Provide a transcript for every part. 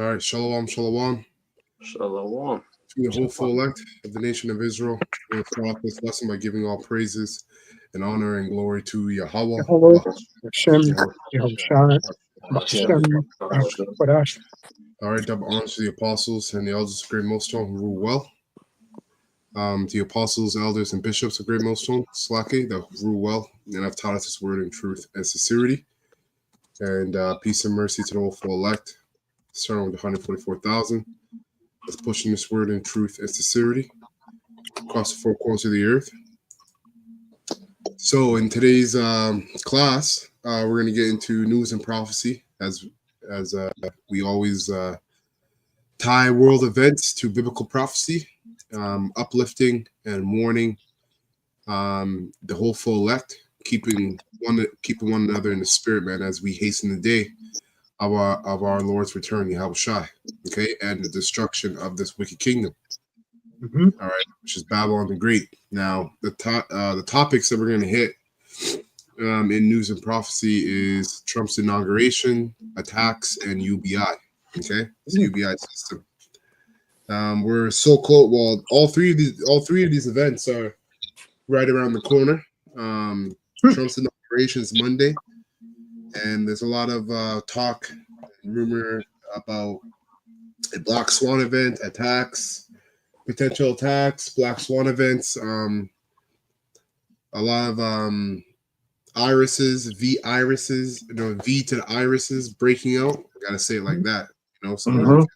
All right, shalom, shalom. Shalom. To the hopeful elect of the nation of Israel, we'll start off this lesson by giving all praises and honor and glory to Yahweh. Yahweh, Hashem, Yahushua, Hashem, Kodash. All right, double honors to the apostles and the elders of Great Millstone who rule well. The apostles, elders, and bishops of Great Millstone, Slaki, that rule well and have taught us His word in truth and sincerity. And peace and mercy to the hopeful elect, starting with 144,000. That's pushing this word in truth and sincerity across the four corners of the earth. So in today's class, we're going to get into news and prophecy as we always tie world events to biblical prophecy, uplifting and warning the hopeful elect, keeping one another in the spirit, man, as we hasten the day of our Lord's return, Yahushua, okay, and the destruction of this wicked kingdom. All right, which is Babylon the Great. Now, the topics that we're going to hit in news and prophecy is Trump's inauguration, attacks, and UBI. Okay, it's the UBI system. We're so close. Well, all three of these events are right around the corner. Trump's inauguration is Monday, and there's a lot of talk and rumor about a Black Swan event, attacks, potential attacks, Black Swan events, a lot of irises, V to the irises breaking out. I gotta say it like that, so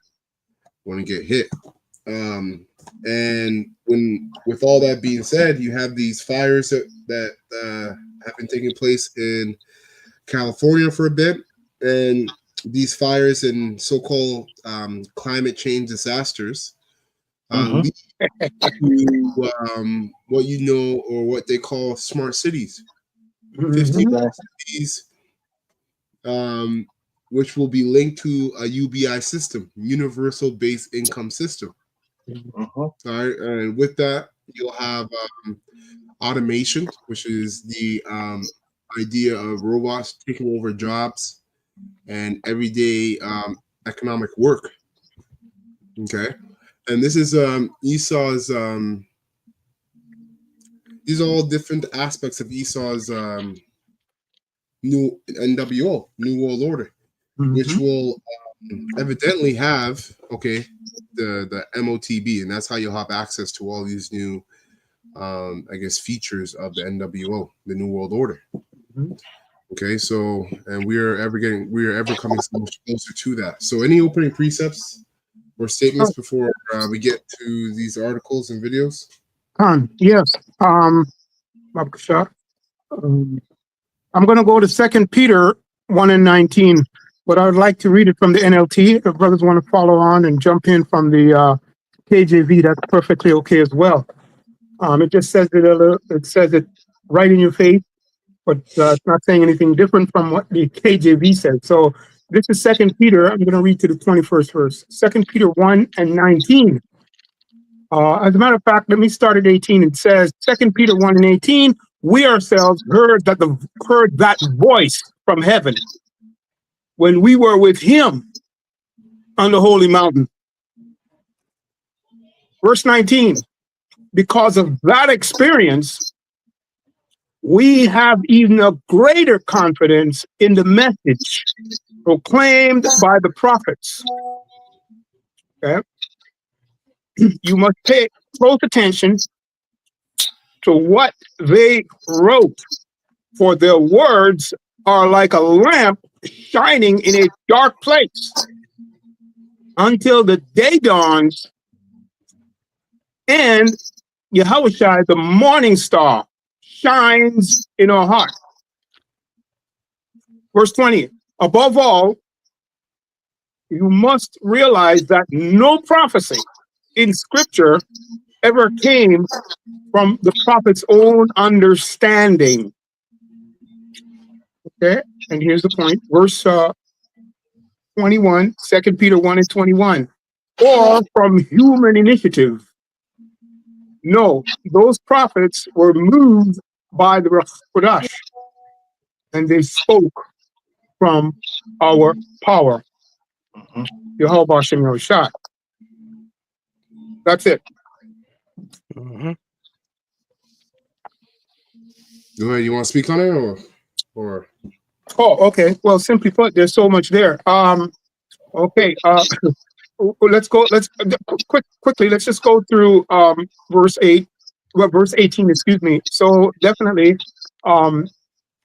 want to get hit. And with all that being said, you have these fires that have been taking place in California for a bit, and these fires and so-called climate change disasters lead to what you know, or what they call smart cities. 50 cities, which will be linked to a UBI system, Universal Basic Income System. All right, and with that, you'll have automation, which is the idea of robots taking over jobs and everyday economic work. Okay, and this is Esau's. These are all different aspects of Esau's new NWO, New World Order, which will evidently have the MOTB, and that's how you'll have access to all these new features of the NWO, the New World Order. Okay, so and we are ever coming so much closer to that. So any opening precepts or statements before we get to these articles and videos? Yes. I'm going to go to 2 Peter 1:19, but I would like to read it from the NLT. If brothers want to follow on and jump in from the KJV, that's perfectly okay as well. It just says it right in your face, but it's not saying anything different from what the KJV says. So this is 2 Peter. I'm going to read to the 21st verse. 2 Peter 1:19. As a matter of fact, let me start at 18. It says, 2 Peter 1:18, we ourselves heard that voice from heaven when we were with him on the holy mountain. Verse 19, because of that experience, we have even a greater confidence in the message proclaimed by the prophets. Okay? You must pay close attention to what they wrote, for their words are like a lamp shining in a dark place until the day dawns and Yahushua, the morning star, shines in our heart. Verse 20, above all, you must realize that no prophecy in Scripture ever came from the prophet's own understanding. Okay, and here's the point. Verse 21, 2 Peter 1:21, or from human initiative. No, those prophets were moved by the Kodash, and they spoke from our power. Yehovah Shem Yahushua. That's it. Mhm. Mm-hmm. Go ahead. You want to speak on it or? Oh, okay. Well, simply put, there's so much there. Okay. Let's go. Quickly. Let's just go through verse 8. Well, verse 18. Excuse me. So definitely,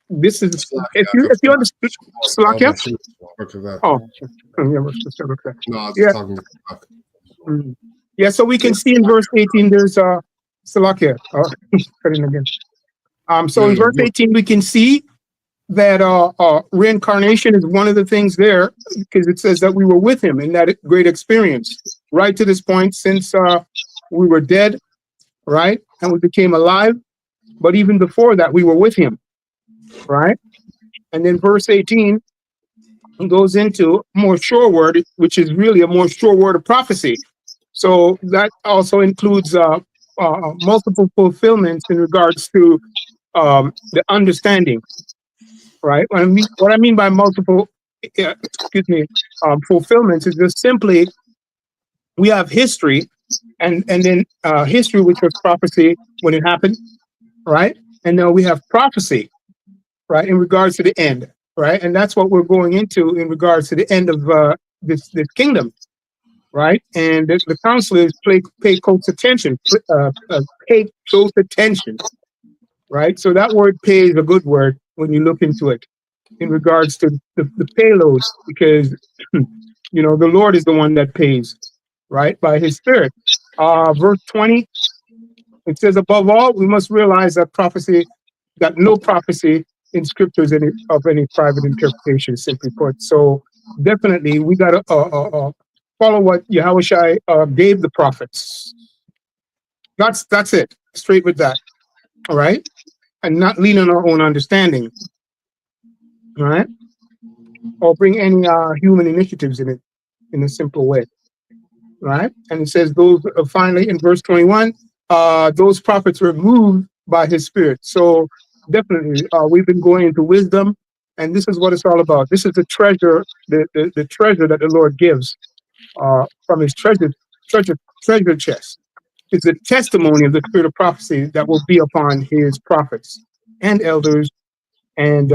this is if you understand. Slakia. Oh, yeah. Okay. No, I was Yeah. talking to Mm. Yeah. So we can see in verse 18. There's Slakia. Again. So in verse 18, we can see that reincarnation is one of the things there, because it says that we were with him in that great experience right to this point, since we were dead, right, and we became alive. But even before that, we were with him, right? And then verse 18 goes into more sure word, which is really a more sure word of prophecy. So that also includes multiple fulfillments in regards to the understanding. Right. What I mean by multiple, fulfillments is just simply we have history, and then history, which was prophecy when it happened, right? And now we have prophecy, right, in regards to the end, right? And that's what we're going into in regards to the end of this kingdom, right? And the counselors pay close attention, pay close attention, right? So that word "pay" is a good word when you look into it, in regards to the payload, because the Lord is the one that pays, right, by his spirit. Verse 20, it says, above all, we must realize that no prophecy in scripture is of any private interpretation, simply put. So definitely we got to follow what Yahushua gave the prophets. That's it, straight with that, all right? And not lean on our own understanding, all right? Or bring any human initiatives in it in a simple way, right? And it says those finally in verse 21, those prophets were moved by his spirit. So definitely, we've been going into wisdom, and this is what it's all about. This is the treasure, the treasure that the Lord gives from his treasure chest. It's a testimony of the spirit of prophecy that will be upon his prophets and elders and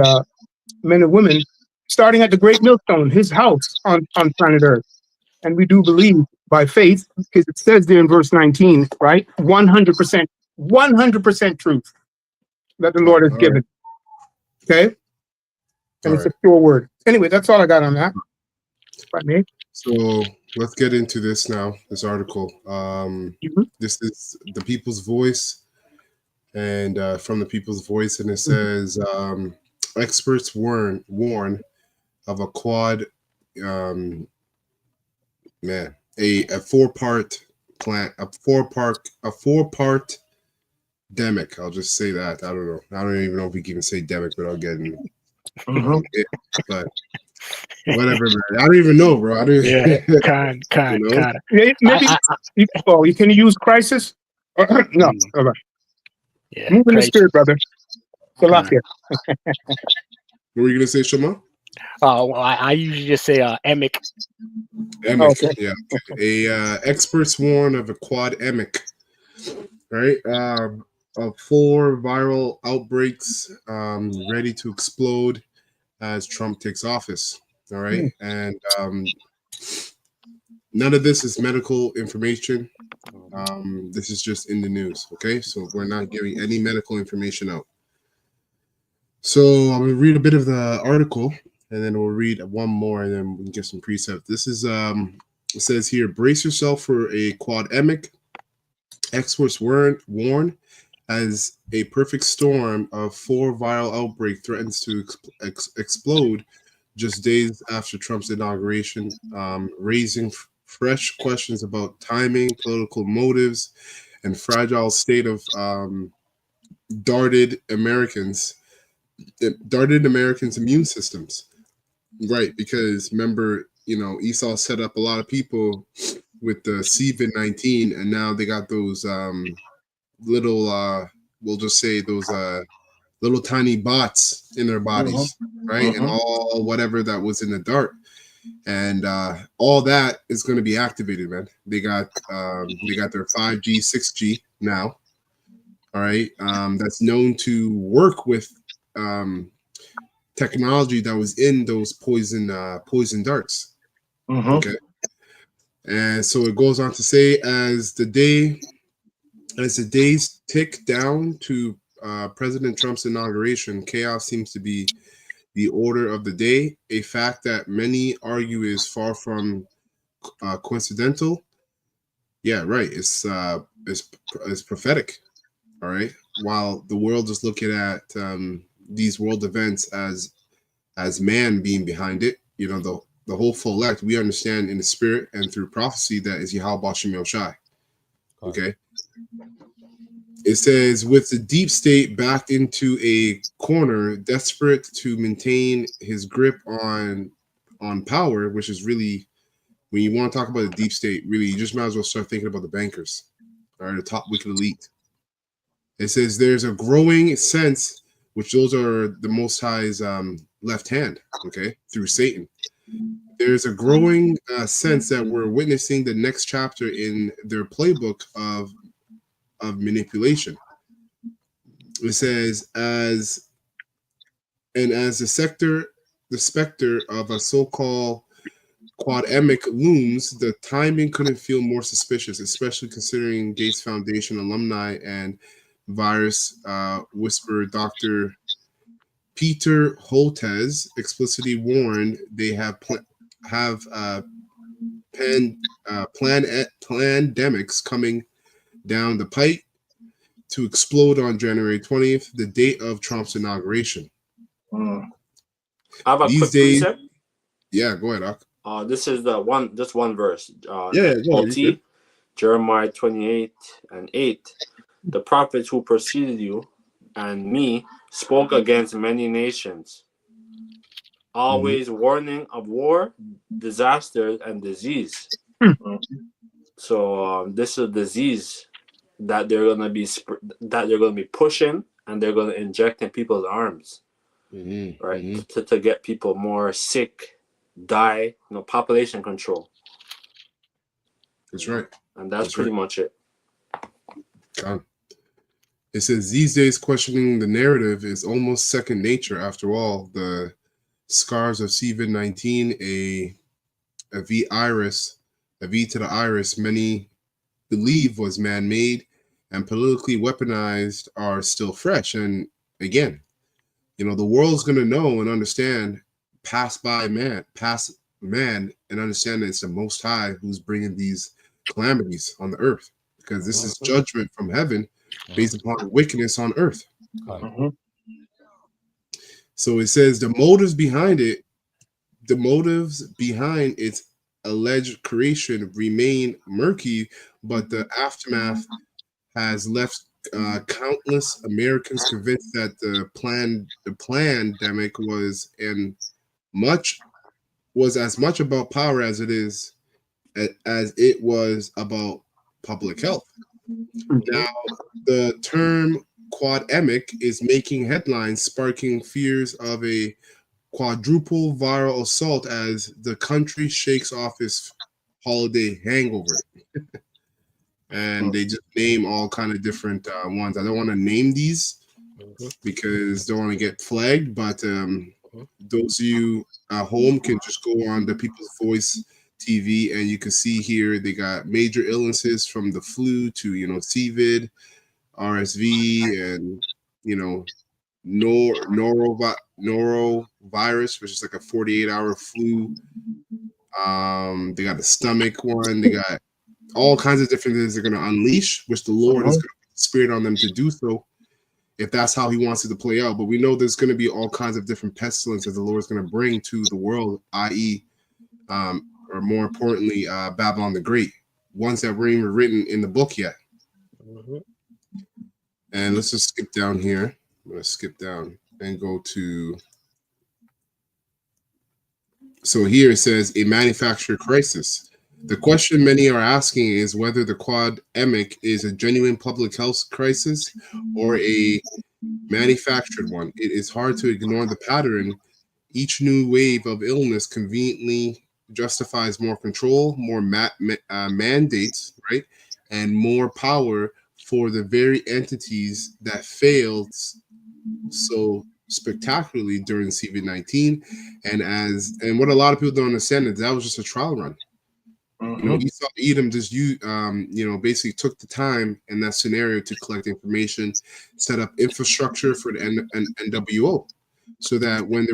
men and women, starting at the great millstone, his house on planet Earth. And we do believe by faith, because it says there in verse 19, right? 100% truth that the Lord has given. Okay? And it's a pure word. Anyway, that's all I got on that. Right, Nate? So let's get into this now, this article. This is the People's Voice, and from the People's Voice, and it says experts warn of a quad, a four-part demic. I'll just say that. I don't know. I don't even know if we can even say demic without getting it, but whatever, man. I don't even know, bro. I don't. Yeah, kind. Maybe you can use crisis. No, all right. Yeah, move in the spirit, brother. Salakia. What were you gonna say, Shema? Well, I usually just say emic. Emic, okay. Yeah. Experts warn of a quad emic, right? Of 4 viral outbreaks ready to explode as Trump takes office. All right, and none of this is medical information. This is just in the news. Okay, so we're not giving any medical information out. So I'm gonna read a bit of the article, and then we'll read one more, and then we can get some precept. This is it says here: brace yourself for a quademic. Experts warn as a perfect storm of 4 viral outbreak threatens to explode just days after Trump's inauguration, raising fresh questions about timing, political motives, and fragile state of darted Americans' immune systems. Right, because remember, Esau set up a lot of people with the COVID-19, and now they got those little, we'll just say those little tiny bots in their bodies, right? And all whatever that was in the dark. and all that is going to be activated, man. They got their 5G, 6G now. All right, that's known to work with technology that was in those poison darts. Okay, and so it goes on to say, as the days tick down to President Trump's inauguration, chaos seems to be the order of the day, a fact that many argue is far from coincidental. Yeah, right. It's prophetic. All right. While the world is looking at these world events as man being behind it, you know, the whole full elect, we understand in the spirit and through prophecy that is Yahweh Shem Shai. Okay. It says, with the deep state backed into a corner, desperate to maintain his grip on power, which is really, when you want to talk about the deep state, really, you just might as well start thinking about the bankers, all right, the top wicked elite. It says there's a growing sense, which those are the Most High's left hand, okay, through Satan. There's a growing sense that we're witnessing the next chapter in their playbook of manipulation. It says, as the specter of a so-called quademic looms, the timing couldn't feel more suspicious, especially considering Gates Foundation alumni and virus whisperer Dr. Peter Hotez explicitly warned they have pandemics coming down the pipe to explode on January 20th, the date of Trump's inauguration. I have a These quick days, precept. Yeah, go ahead, Ak. This is just one verse. Go ahead. Jeremiah 28:8. The prophets who preceded you and me spoke against many nations, always warning of war, disaster, and disease. So this is a disease that they're gonna be pushing, and they're gonna inject in people's arms, right? To get people more sick, die, population control. That's right. And that's pretty much it. It says these days questioning the narrative is almost second nature. After all, the scars of COVID-19, a V to the iris, many believe was man-made and politically weaponized, are still fresh. And again, the world's going to know and understand, pass man, and understand that it's the Most High who's bringing these calamities on the earth, because this is judgment from heaven based upon wickedness on earth. So it says the motives behind its alleged creation remain murky, but the aftermath has left countless Americans convinced that the pandemic was as much about power as it was about public health. Now, the term quademic is making headlines, sparking fears of a quadruple viral assault as the country shakes off its holiday hangover. And they just name all kind of different ones. I don't want to name these because don't want to get flagged, but those of you at home can just go on the People's Voice TV and you can see here they got major illnesses from the flu to CVID, RSV, and norovirus, which is like a 48-hour flu. They got the stomach one. They got all kinds of different things they're going to unleash, which the Lord is going to put the spirit on them to do so, if that's how He wants it to play out. But we know there's going to be all kinds of different pestilences the Lord's going to bring to the world, i.e., or more importantly, Babylon the Great, ones that weren't even written in the book yet. And let's just skip down here. I'm going to skip down and go to. So here it says a manufactured crisis. The question many are asking is whether the quademic is a genuine public health crisis or a manufactured one. It is hard to ignore the pattern. Each new wave of illness conveniently justifies more control, more mandates, right, and more power for the very entities that failed so spectacularly during COVID-19. And what a lot of people don't understand is that was just a trial run. You know, Esau Edom just basically took the time in that scenario to collect information, set up infrastructure for the NWO, so that when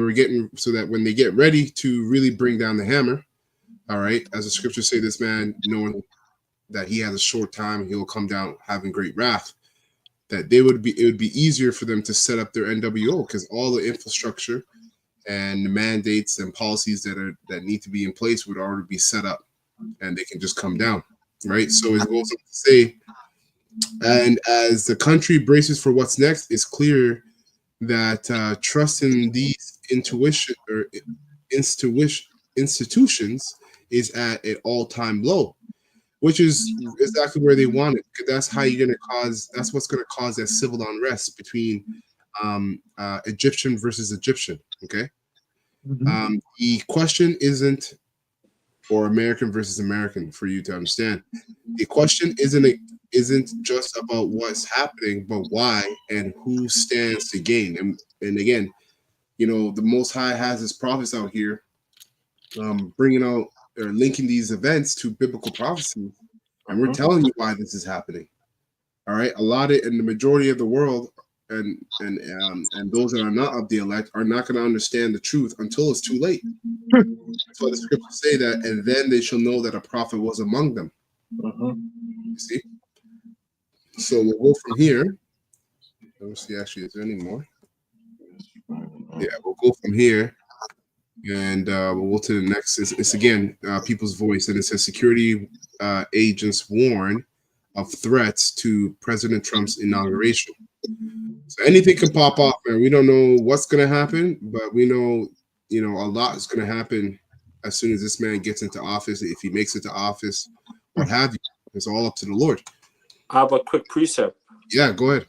they get ready to really bring down the hammer, all right, as the scriptures say, this man, knowing that he has a short time, he will come down having great wrath. That it would be easier for them to set up their NWO because all the infrastructure and the mandates and policies that need to be in place would already be set up, and they can just come down, right? So it goes on to say, and as the country braces for what's next, it's clear that trust in these institutions is at an all-time low, which is exactly where they want it. That's how you're going to cause. That's what's going to cause that civil unrest between Egyptian versus Egyptian. Okay. The question isn't, or American versus American, for you to understand. The question isn't just about what's happening, but why and who stands to gain. And again, you know, the Most High has his prophets out here, bringing out or linking these events to biblical prophecy, and we're telling you why this is happening. All right, a lot of in the majority of the world, and those that are not of the elect are not going to understand the truth until it's too late. That's why the scriptures say that, and then they shall know that a prophet was among them. You see, so we'll go from here. Let me see. Actually, is there any more? Yeah, we'll go from here. And we'll go to the next. It's again People's Voice, and it says security agents warn of threats to President Trump's inauguration. So anything can pop off, man. We don't know what's going to happen, but we know, you know, a lot is going to happen as soon as this man gets into office. If he makes it to office, what have you? It's all up to the Lord. I have a quick precept. Yeah, go ahead.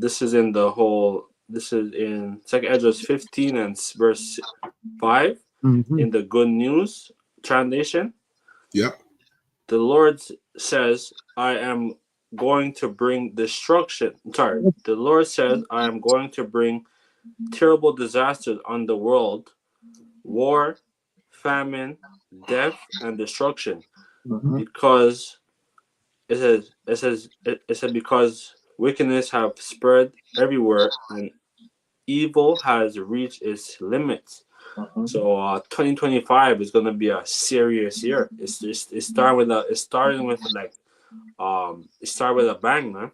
This is in 2nd Esdras 15 and verse 5 in the Good News translation. Yep. The Lord says, I am going to bring destruction. The Lord says, I am going to bring terrible disasters on the world, war, famine, death, and destruction. Because it says because wickedness have spread everywhere and evil has reached its limits. So 2025 is going to be a serious year. It started with a bang, man.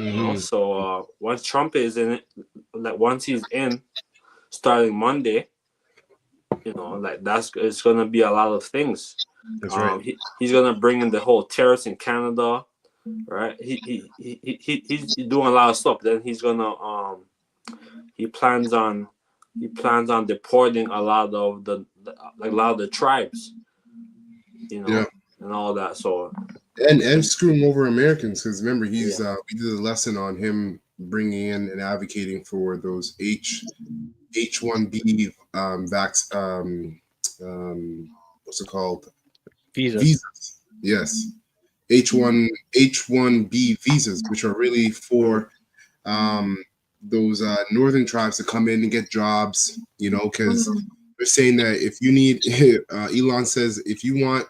You know? So once Trump is in it, once he's in, starting Monday, you know, it's going to be a lot of things. That's right. He's going to bring in the whole terrorists in Canada, right? He's doing a lot of stuff. Then he's going to he plans on deporting a lot of the tribes, you know, and all that. So and screwing over Americans, because remember we did a lesson on him bringing in and advocating for those H-1B what's it called? Visas. Yes, H-1B visas, which are really for those northern tribes to come in and get jobs, you know, because they're saying that if you need, Elon says, if you want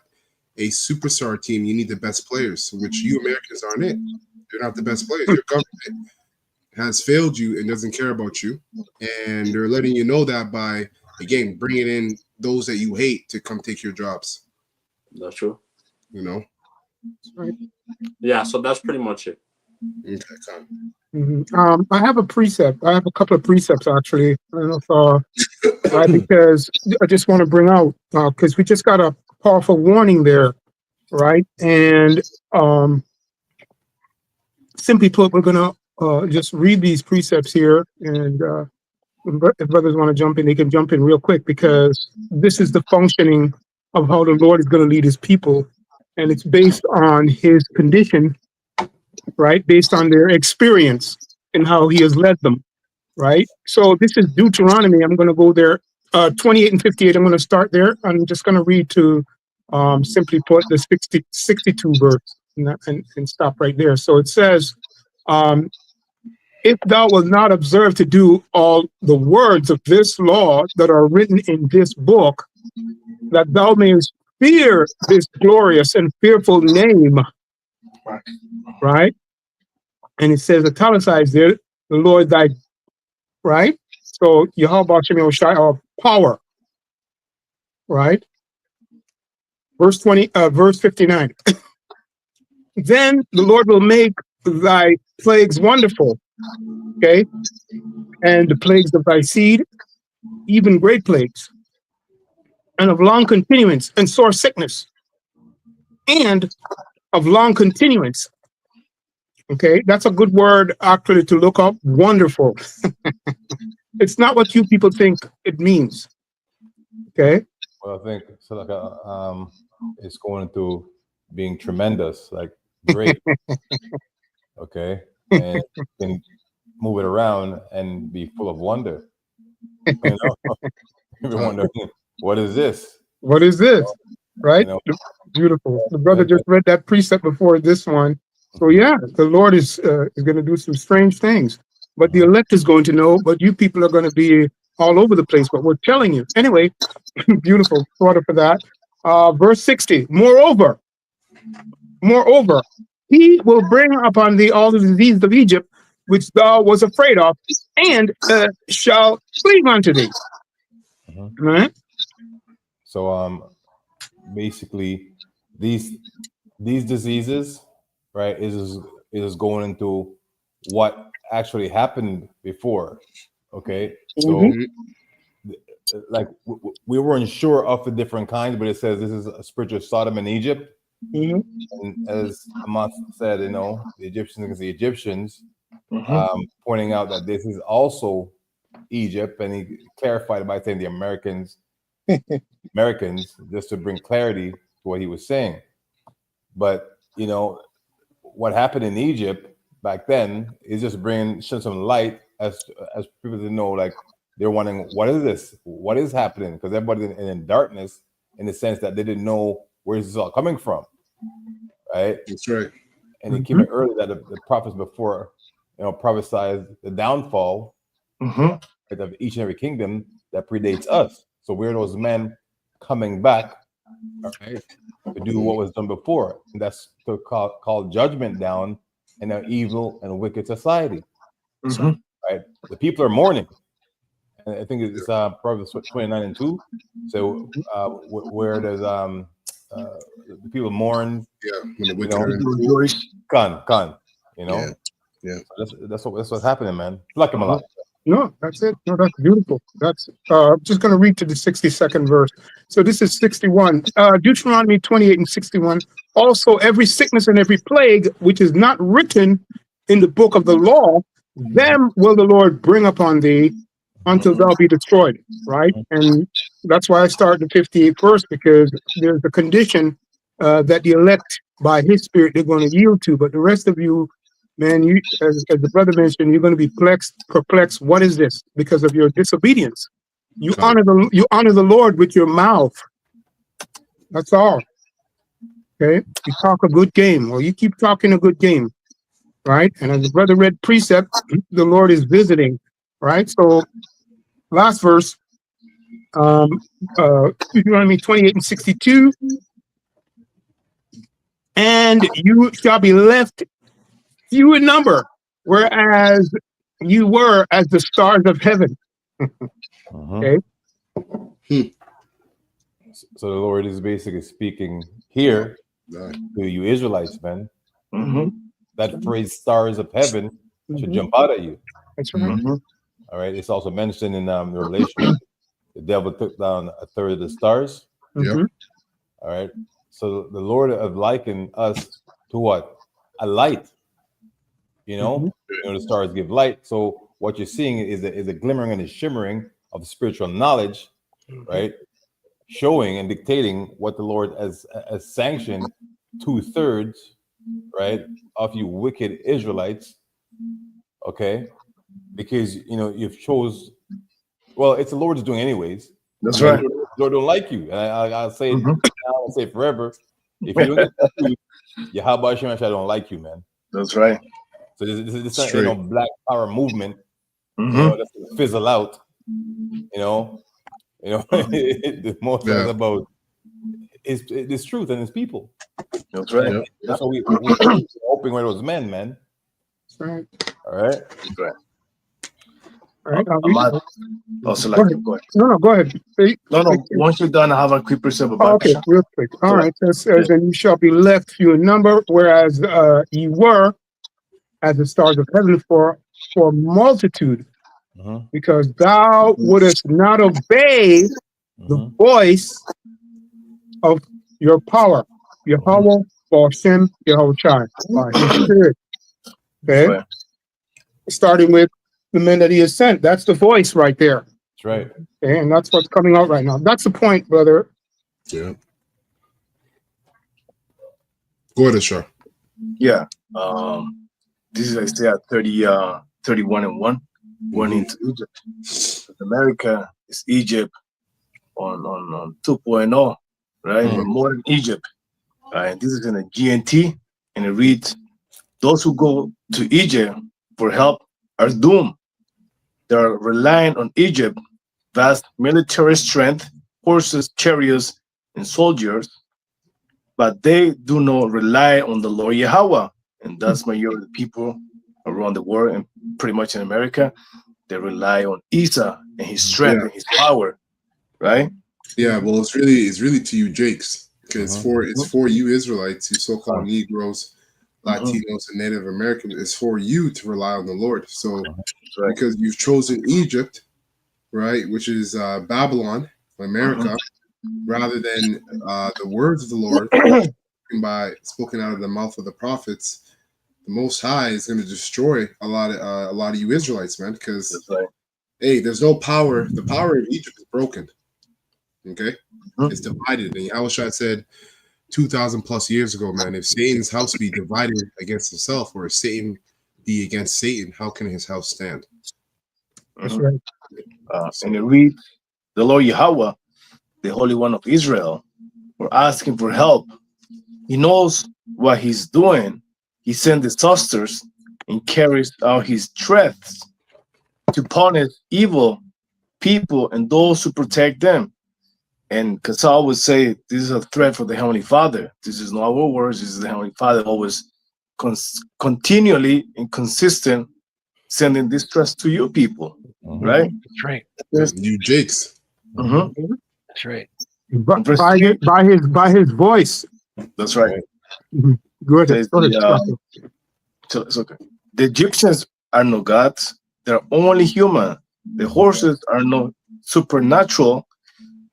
a superstar team, you need the best players, which you Americans aren't it. You're not the best players. Your government has failed you and doesn't care about you. And they're letting you know that by, again, bringing in those that you hate to come take your jobs. That's true. You know? Right. Yeah, so that's pretty much it. Okay, I have a precept. I have a couple of precepts, actually. I don't know if, because I just want to bring out, because we just got a powerful warning there, right? And simply put, we're going to just read these precepts here, and if brothers want to jump in, they can jump in real quick, because this is the functioning of how the Lord is going to lead his people, and it's based on his condition, right? Based on their experience and how he has led them, right? So this is Deuteronomy. I'm going to go there 28 and 58. I'm going to start there. I'm just going to read to simply put the 62 verse and stop right there. So it says, if thou wilt not observe to do all the words of this law that are written in this book, that thou mayest fear this glorious and fearful name, right? And it says, italicized there, the Lord thy, right? So Yahweh Shem Yoshai, our power, right? Verse 59. Then the Lord will make thy plagues wonderful, okay? And the plagues of thy seed, even great plagues, and of long continuance and sore sickness, and of long continuance. Okay, that's a good word actually to look up. Wonderful. It's not what you people think it means. Okay. Well, I think so. Like it's going into being tremendous, like great. Okay, and you can move it around and be full of wonder. You know, you're wondering, what is this? What is this? Right? You know? Beautiful. The brother just read that precept before this one. So yeah, the Lord is going to do some strange things, but the elect is going to know. But you people are going to be all over the place. But we're telling you anyway. Beautiful. Order for that. Verse 60. Moreover, he will bring upon thee all the diseases of Egypt, which thou was afraid of, and shall cleave unto thee. Right. So basically, these diseases, right, is going into what actually happened before. Okay, so like we weren't sure of the different kinds, but it says this is a spiritual Sodom in Egypt. And as Amos said, you know, the Egyptians against the Egyptians, pointing out that this is also Egypt, and he clarified by saying the Americans, just to bring clarity to what he was saying. But you know, what happened in Egypt back then is just shed some light as people to know, like they're wondering, what is this? What is happening? Because everybody's in darkness in the sense that they didn't know where this is all coming from, right? That's right. And it came early that the prophets before, you know, prophesied the downfall of each and every kingdom that predates us. So we're those men coming back, right, to do what was done before, and that's to call judgment down in an evil and wicked society. Right? The people are mourning, and I think it's Proverbs 29:2. So where there's the people mourn, When the wicked know, are in the court. Con, you know. Yeah. So that's what's happening, man. Like him a lot. No, that's it. No, that's beautiful. That's I'm just going to read to the 62nd verse. So this is 61. Deuteronomy 28 and 61. Also, every sickness and every plague which is not written in the book of the law, them will the Lord bring upon thee until thou be destroyed. Right, and that's why I start the 58th verse, because there's a condition that the elect by His Spirit they're going to yield to, but the rest of you. Man, you as the brother mentioned, you're going to be perplexed. What is this? Because of your disobedience. You honor the Lord with your mouth. That's all. Okay. You talk a good game, or you keep talking a good game, right? And as the brother read precept, the Lord is visiting, right? So, last verse, Deuteronomy 28 and 62, and you shall be left few in number, whereas you were as the stars of heaven. Okay. So the Lord is basically speaking here to you Israelites, man. That phrase "stars of heaven" should jump out at you. That's right. All right. It's also mentioned in Revelation. The devil took down a third of the stars. Yep. All right. So the Lord have likened us to what? A light. You know, the stars give light. So what you're seeing is a glimmering and a shimmering of spiritual knowledge, right? Showing and dictating what the Lord has sanctioned 2/3, right, of you wicked Israelites. Okay, because you know you've chose. Well, it's the Lord's doing anyways, That's right. Lord don't like you. And I'll say it Mhm. now, I'll say it forever. If you don't get the truth, Yahweh Hashem don't like you, man. That's right. So this ain't Straight. no black power movement, Mhm. you know, that's gonna fizzle out. You know, the most Yeah. is about it's truth and it's people. That's right. Yeah. That's what we hoping with those men, man. Right. All right. That's right. All right. Ahmad, also like to go ahead. No, go ahead. Say- No. Once you're done, I have a quick percent Oh, about okay, Kasha. real quick. All Go right. It says, and you shall be left few in number, whereas you were as the stars of heaven for multitude, Mhm. because thou wouldest not obey the Mhm. voice of your power, Yahweh, Hashem, Yahweh Shai, by his spirit. That's Okay, right. starting with the men that he has sent. That's the voice right there. That's right. Okay, and that's what's coming out right now. That's the point, brother. Yeah. Go ahead, Ashar. Yeah. This is Isaiah 31 and 1. Going into Egypt. America is Egypt on 2.0, right? Mhm. We're more than Egypt. And this is in a GNT, and it reads, those who go to Egypt for help are doomed. They are relying on Egypt, vast military strength, horses, chariots, and soldiers, but they do not rely on the Lord Yahweh. And that's majority of the people around the world, and pretty much in America, they rely on Isa and his strength Yeah. and his power, right? Yeah, well, it's really to you, Jakes, because Mhm. it's for you Israelites, you so-called Negroes, Latinos, and Native Americans. It's for you to rely on the Lord. So, Right. because you've chosen Egypt, right, which is Babylon, America, rather than the words of the Lord spoken out of the mouth of the prophets. The Most High is going to destroy a lot of you Israelites, man. Because That's right. hey, there's no power. The power of Egypt is broken. Okay, Mhm. it's divided. And Yahushua said 2,000 plus years ago, man, if Satan's house be divided against himself, or if Satan be against Satan, how can his house stand? That's Mhm. right. And it reads, the Lord Yahweh, the Holy One of Israel, we're asking for help. He knows what he's doing. He sends disasters and carries out his threats to punish evil people and those who protect them. And Kassal would say, this is a threat for the Heavenly Father. This is not our words. This is the Heavenly Father always continually and consistent sending this threats to you people, Mhm. right? That's right. You Jakes. Mhm. That's right. By his voice. That's right. Go ahead. Says Go ahead. so it's okay. The Egyptians are no gods. They're only human. The horses are no supernatural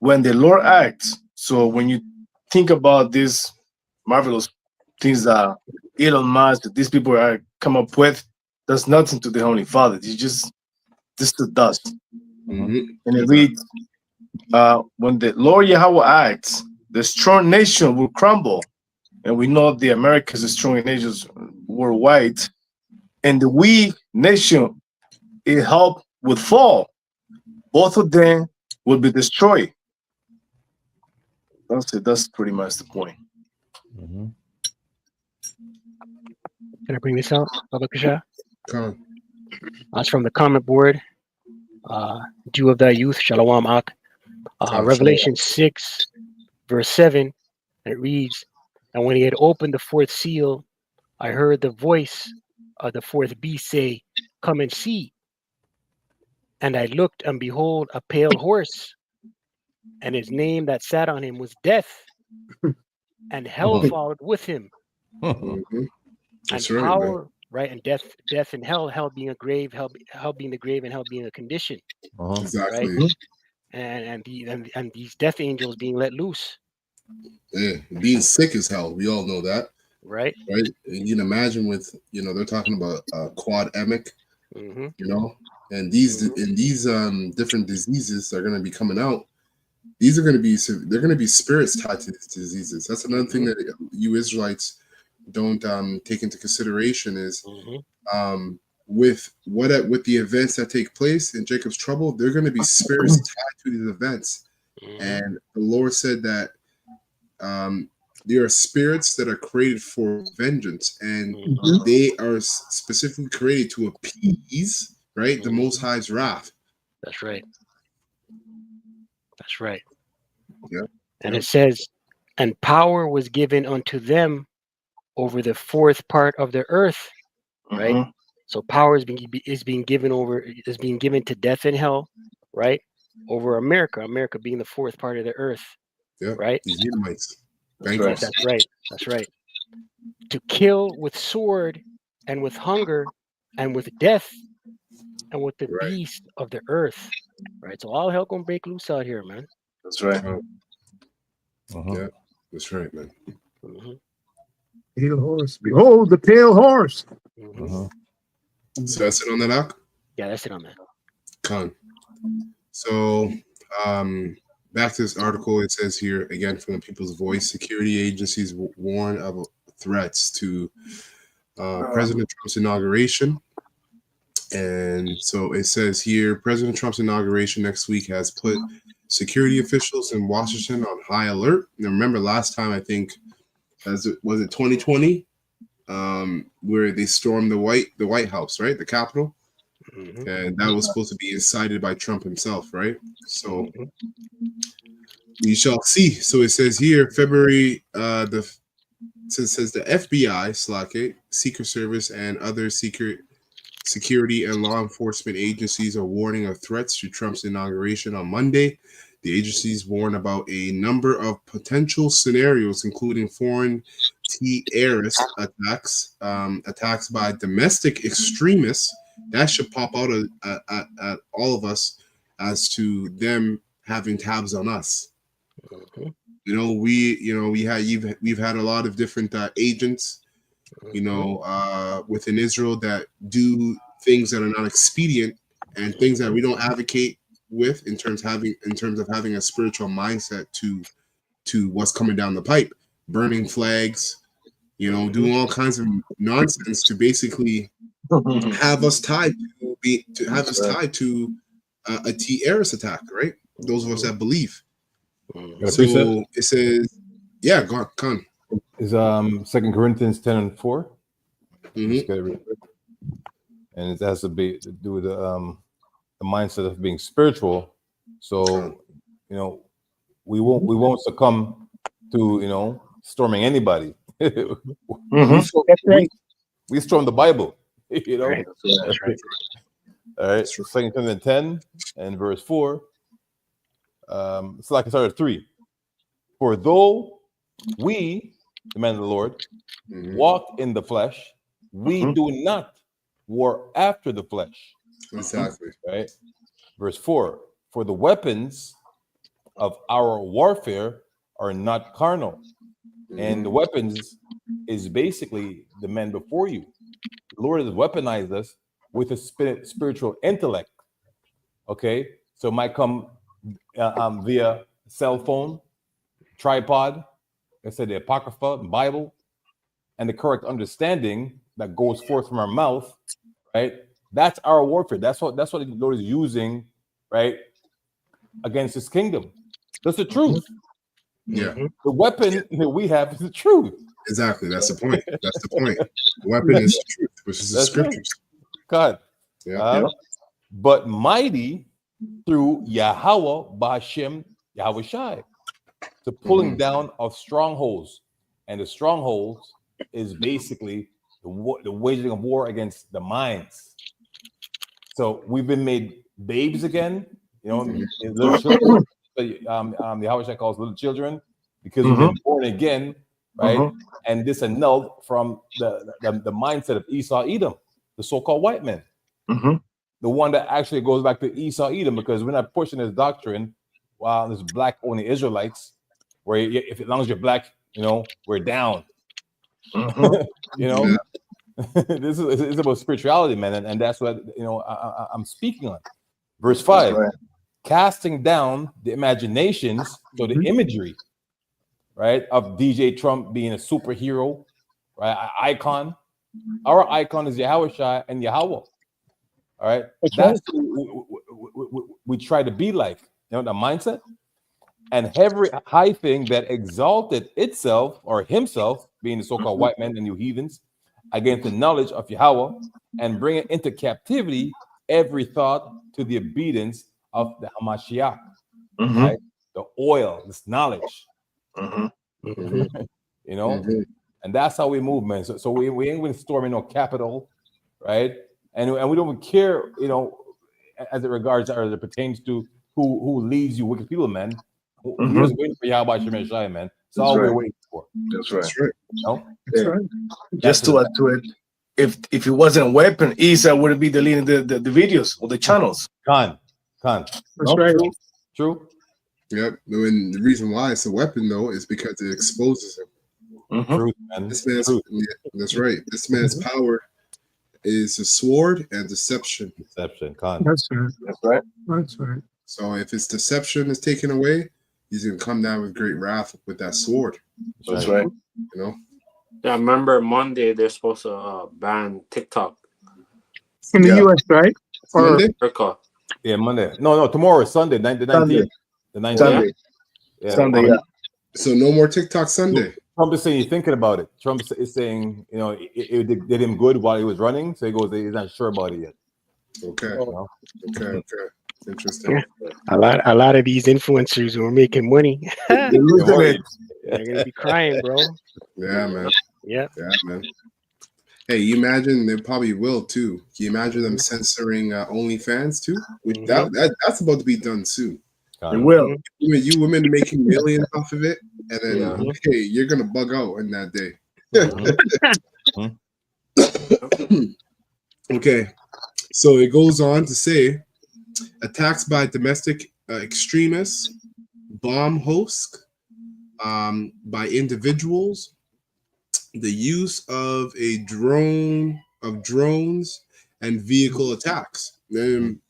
when the Lord acts. So when you think about these marvelous things that Elon Musk, these people are come up with, there's nothing to the Heavenly Father. It's just the dust. Mhm. And it reads, when the Lord Yahweh acts, the strong nation will crumble. And we know the Americas are strong nations worldwide. And the weak nation, it help would fall. Both of them will be destroyed. That's it. That's pretty much the point. Mhm. Can I bring this out, Baba Kasha? Come. That's from the comment board. Jew of thy youth, Shalom Ak. Revelation 6, verse 7, and it reads, and when he had opened the fourth seal, I heard the voice of the fourth beast say, come and see. And I looked, and behold, a pale horse, and his name that sat on him was Death, and hell followed with him. Mhm. Mhm. That's And right, power, man. right? And death and hell being a grave, hell being the grave, and hell being a condition, Uh-huh. Exactly. right? And these death angels being let loose, Yeah. Being sick as hell. We all know that, right? right? And you can imagine with, they're talking about quad emic, Mm-hmm. and these different diseases are going to be coming out. These are going to be spirits tied to these diseases. That's another thing that you Israelites don't take into consideration is with the events that take place in Jacob's trouble, they're going to be spirits tied to these events. And the Lord said that there are spirits that are created for vengeance, and they are specifically created to appease, right, the Most High's wrath. That's right. That's right. Yeah. And it says, and power was given unto them over the fourth part of the earth, right? So power is being given to death and hell, right? Over America being the fourth part of the earth, right? These Edomites. That's right. That's right. To kill with sword and with hunger and with death and with the beast of the earth, right? So all hell gonna break loose out here, man. That's right. Yeah, that's right, man. Pale horse. Behold the pale horse. So that's it on that, Ak? Yeah, that's it on that. Con. So back to this article, it says here again from the People's Voice, security agencies warn of threats to President Trump's inauguration. And so it says here, President Trump's inauguration next week has put security officials in Washington on high alert. Now, remember last time, I think, was it 2020, where they stormed the White House, right, the Capitol, and that was supposed to be incited by Trump himself, right? So we shall see. So it says here, February it says the FBI, Secret Service, and other security and law enforcement agencies are warning of threats to Trump's inauguration on Monday. The agencies warn about a number of potential scenarios, including foreign terrorist attacks, attacks by domestic extremists. That should pop out at all of us as to them having tabs on us. We've had a lot of different agents, within Israel that do things that are not expedient and things that we don't advocate with in terms of having a spiritual mindset to what's coming down the pipe, burning flags, doing all kinds of nonsense to basically have us tied to a terrorist attack, right? Those of us that believe. So it says, yeah, go on. Is 2 Corinthians 10:4. Let's get it real quick. And it has to do with the mindset of being spiritual. So we won't succumb to storming anybody. We storm the Bible. Right. That's right. All right. 2 Corinthians 10 and verse 4. It's like I started 3. For though we, the man of the Lord, walk in the flesh, we do not war after the flesh. Exactly. Right. Verse 4. For the weapons of our warfare are not carnal. And the weapons is basically the men before you. The Lord has weaponized us with a spiritual intellect. Okay. So it might come via cell phone, tripod, I said the Apocrypha, Bible, and the correct understanding that goes forth from our mouth, right? That's our warfare. That's what the Lord is using, right, against His kingdom. That's the truth. Yeah. The weapon that we have is the truth. Exactly. That's the point. The weapon is the truth, which is the scriptures. God. Yeah. But mighty through Yahweh Ba'Hashem Yahweh Shai, to pulling down of strongholds. And the strongholds is basically the waging of war against the minds. So we've been made babes again, little children. Yahweh Shai calls little children because we've been born again, right? And this annulled from the mindset of Esau Edom, the so-called white men. The one that actually goes back to Esau Edom, because we're not pushing this doctrine while there's black only Israelites, where as long as you're black, we're down. This is about spirituality, man, and that's what I'm speaking on. Verse 5, casting down the imaginations, so the imagery, right, of DJ Trump being a superhero, right, icon. Our icon is Yahweh Shai and Yahweh. All right, that's who we try to be like, the mindset. and every high thing that exalted itself or himself, being the so-called white men and you heathens, against the knowledge of Yahweh, and bring it into captivity every thought to the obedience of the Hamashiach, Mhm. right? The oil, this knowledge, Mhm. Mhm. you know, Mhm. and that's how we move, man. So we ain't going to storming no capital, right? And we don't even care, you know, as it regards or as it pertains to who leads you, wicked people, man. We're just waiting for Yahweh Shem Shai, man. That's all we're right. waiting for. That's right. That's right. You know? That's Yeah. right. Just to add to it, if it wasn't a weapon, Isa would be deleting the videos or the channels. Khan. That's No? right. True. Yep. And the reason why it's a weapon, though, is because it exposes him. Mhm. Truth, man. This man's, Truth. yeah, that's right. This man's power is a sword and deception. Deception, Khan. That's right. That's right. That's right. So if his deception is taken away, he's gonna come down with great wrath with that sword. That's right. You know. Yeah, I remember Monday they're supposed to ban TikTok. In the Yeah. U.S., right? Or Monday? America. Yeah, Monday. No, tomorrow is Sunday, the 19th. Sunday. The 19th. Sunday. Yeah. Sunday. Yeah. So no more TikTok Sunday. Trump is saying he's thinking about it. Trump is saying, you know, it did him good while he was running. So he goes, he's not sure about it yet. Okay. You know? Okay. Interesting. A lot of these influencers who are making money, They're losing it. they're gonna be crying, bro. Yeah, man. Yep. Yeah, man. Hey, you imagine they probably will too. Can you imagine them censoring OnlyFans too? Which that's about to be done soon. They will. You women making millions off of it, and then Yeah. hey, you're gonna bug out in that day. Okay, so it goes on to say attacks by domestic extremists, bomb hosts by individuals, the use of drones and vehicle attacks. And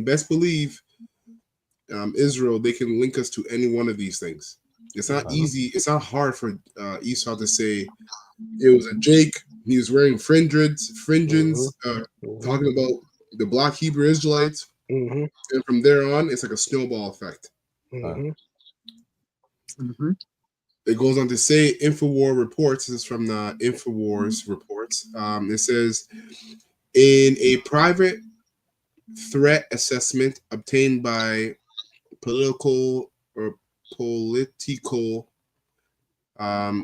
best believe Israel, they can link us to any one of these things. It's not easy. It's not hard for Esau to say it was a Jake. He was wearing fringes, talking about the Black Hebrew Israelites. Mm-hmm. And from there on, it's like a snowball effect. Mm-hmm. It goes on to say Infowar reports. This is from the Infowars reports. It says in a private threat assessment obtained by political,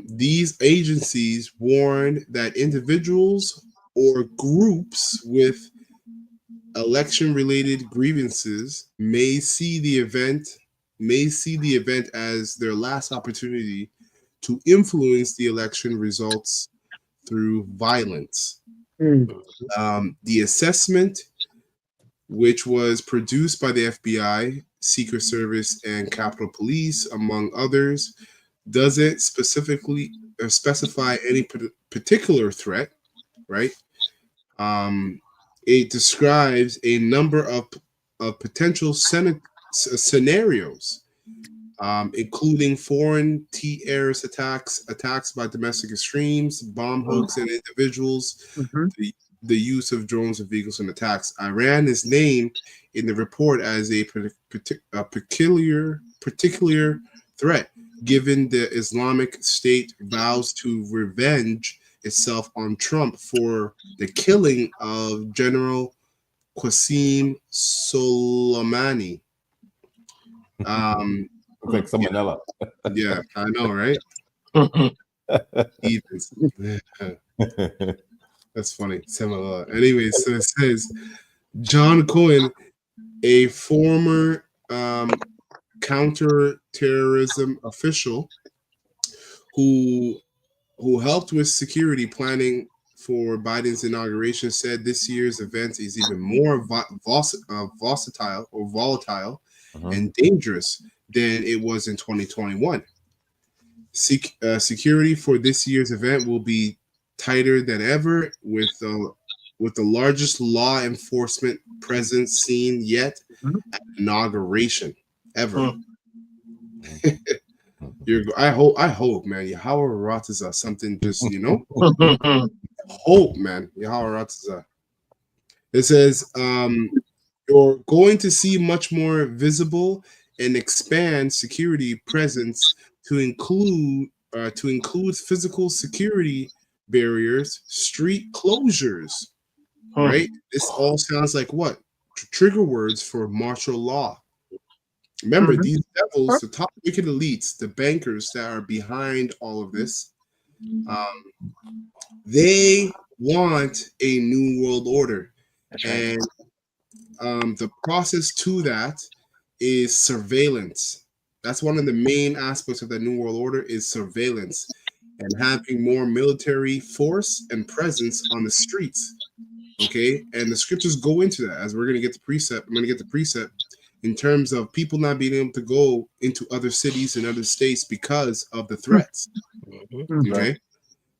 these agencies warn that individuals or groups with election-related grievances may see the event as their last opportunity to influence the election results through violence. The assessment, which was produced by the FBI, Secret Service, and Capitol Police, among others, doesn't specifically specify any particular threat, right? It describes a number of potential scenarios, including foreign terrorist attacks by domestic extremes, bomb hoax and individuals, the use of drones and vehicles and attacks. Iran is named in the report as a peculiar threat, given the Islamic State vows to revenge itself on Trump for the killing of General Qasem Soleimani. Looks like someone else. Yeah, I know, right? Evens. That's funny. Similar. Anyway, so it says John Cohen, a former counterterrorism official who helped with security planning for Biden's inauguration, said this year's event is even more volatile and dangerous than it was in 2021. Security for this year's event will be tighter than ever, with the largest law enforcement presence seen yet at inauguration ever. I hope, man. Yahweh Ratazah, something just, hope, man. Yahweh Ratazah. It says, you're going to see much more visible and expand security presence to include physical security barriers, street closures. Right? This all sounds like what? Trigger words for martial law. Remember, these devils, the top wicked elites, the bankers that are behind all of this, they want a new world order. That's right. And the process to that is surveillance. That's one of the main aspects of the new world order is surveillance and having more military force and presence on the streets. Okay, and the scriptures go into that as we're going to get the precept. I'm going to get the precept in terms of people not being able to go into other cities and other states because of the threats. Okay,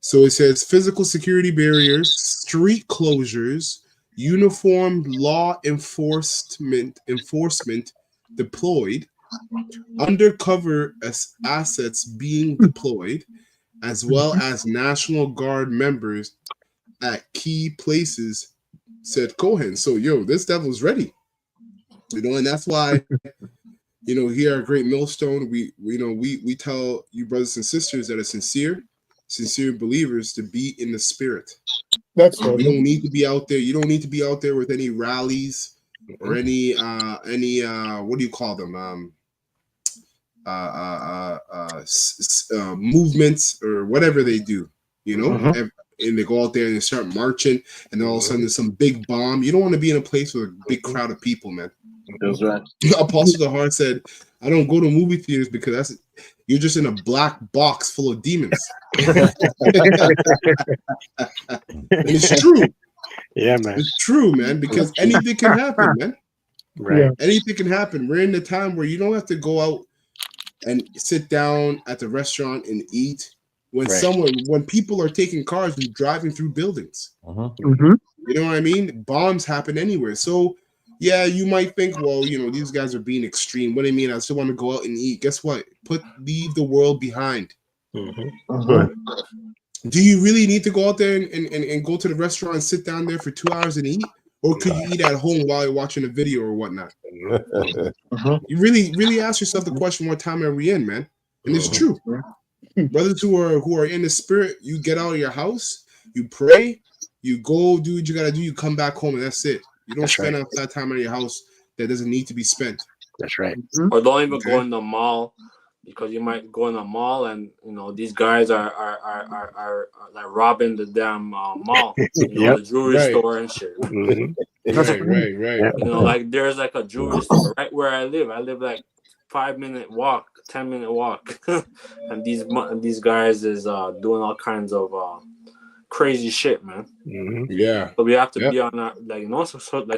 so it says physical security barriers, street closures, uniformed law enforcement deployed, undercover assets being deployed, as well as National Guard members at key places, said Cohen. So, this devil's ready. And that's why, here at Great Millstone, we tell you brothers and sisters that are sincere believers to be in the spirit. That's right. You don't need to be out there. You don't need to be out there with any rallies or any what do you call them? Movements or whatever they do, and they go out there and they start marching, and then all of a sudden there's some big bomb. You don't want to be in a place with a big crowd of people, man. That's right. Apostle Zahar said, I don't go to movie theaters because you're just in a black box full of demons. And it's true. Yeah, man. It's true, man, because anything can happen, man. Right. Yeah. Anything can happen. We're in the time where you don't have to go out and sit down at the restaurant and eat when people are taking cars and driving through buildings. You know what I mean? Bombs happen anywhere. So yeah, you might think, well, these guys are being extreme. What do you mean? I still want to go out and eat. Guess what? Leave the world behind. Do you really need to go out there and go to the restaurant and sit down there for 2 hours and eat? Or could you eat at home while you're watching a video or whatnot? You really ask yourself the question, what time are we in, man? And it's true. Brothers who are in the spirit, you get out of your house, you pray, you go do what you gotta do, you come back home, and that's it. You don't spend outside time in your house that doesn't need to be spent. That's right. Or don't even go in the mall, because you might go in the mall and these guys are like robbing the damn mall, the jewelry store and shit. Right. Like there's like a jewelry store right where I live. I live like 5-minute walk, 10-minute walk, and these guys is doing all kinds of crazy shit, man. Yeah. So we have to be on that,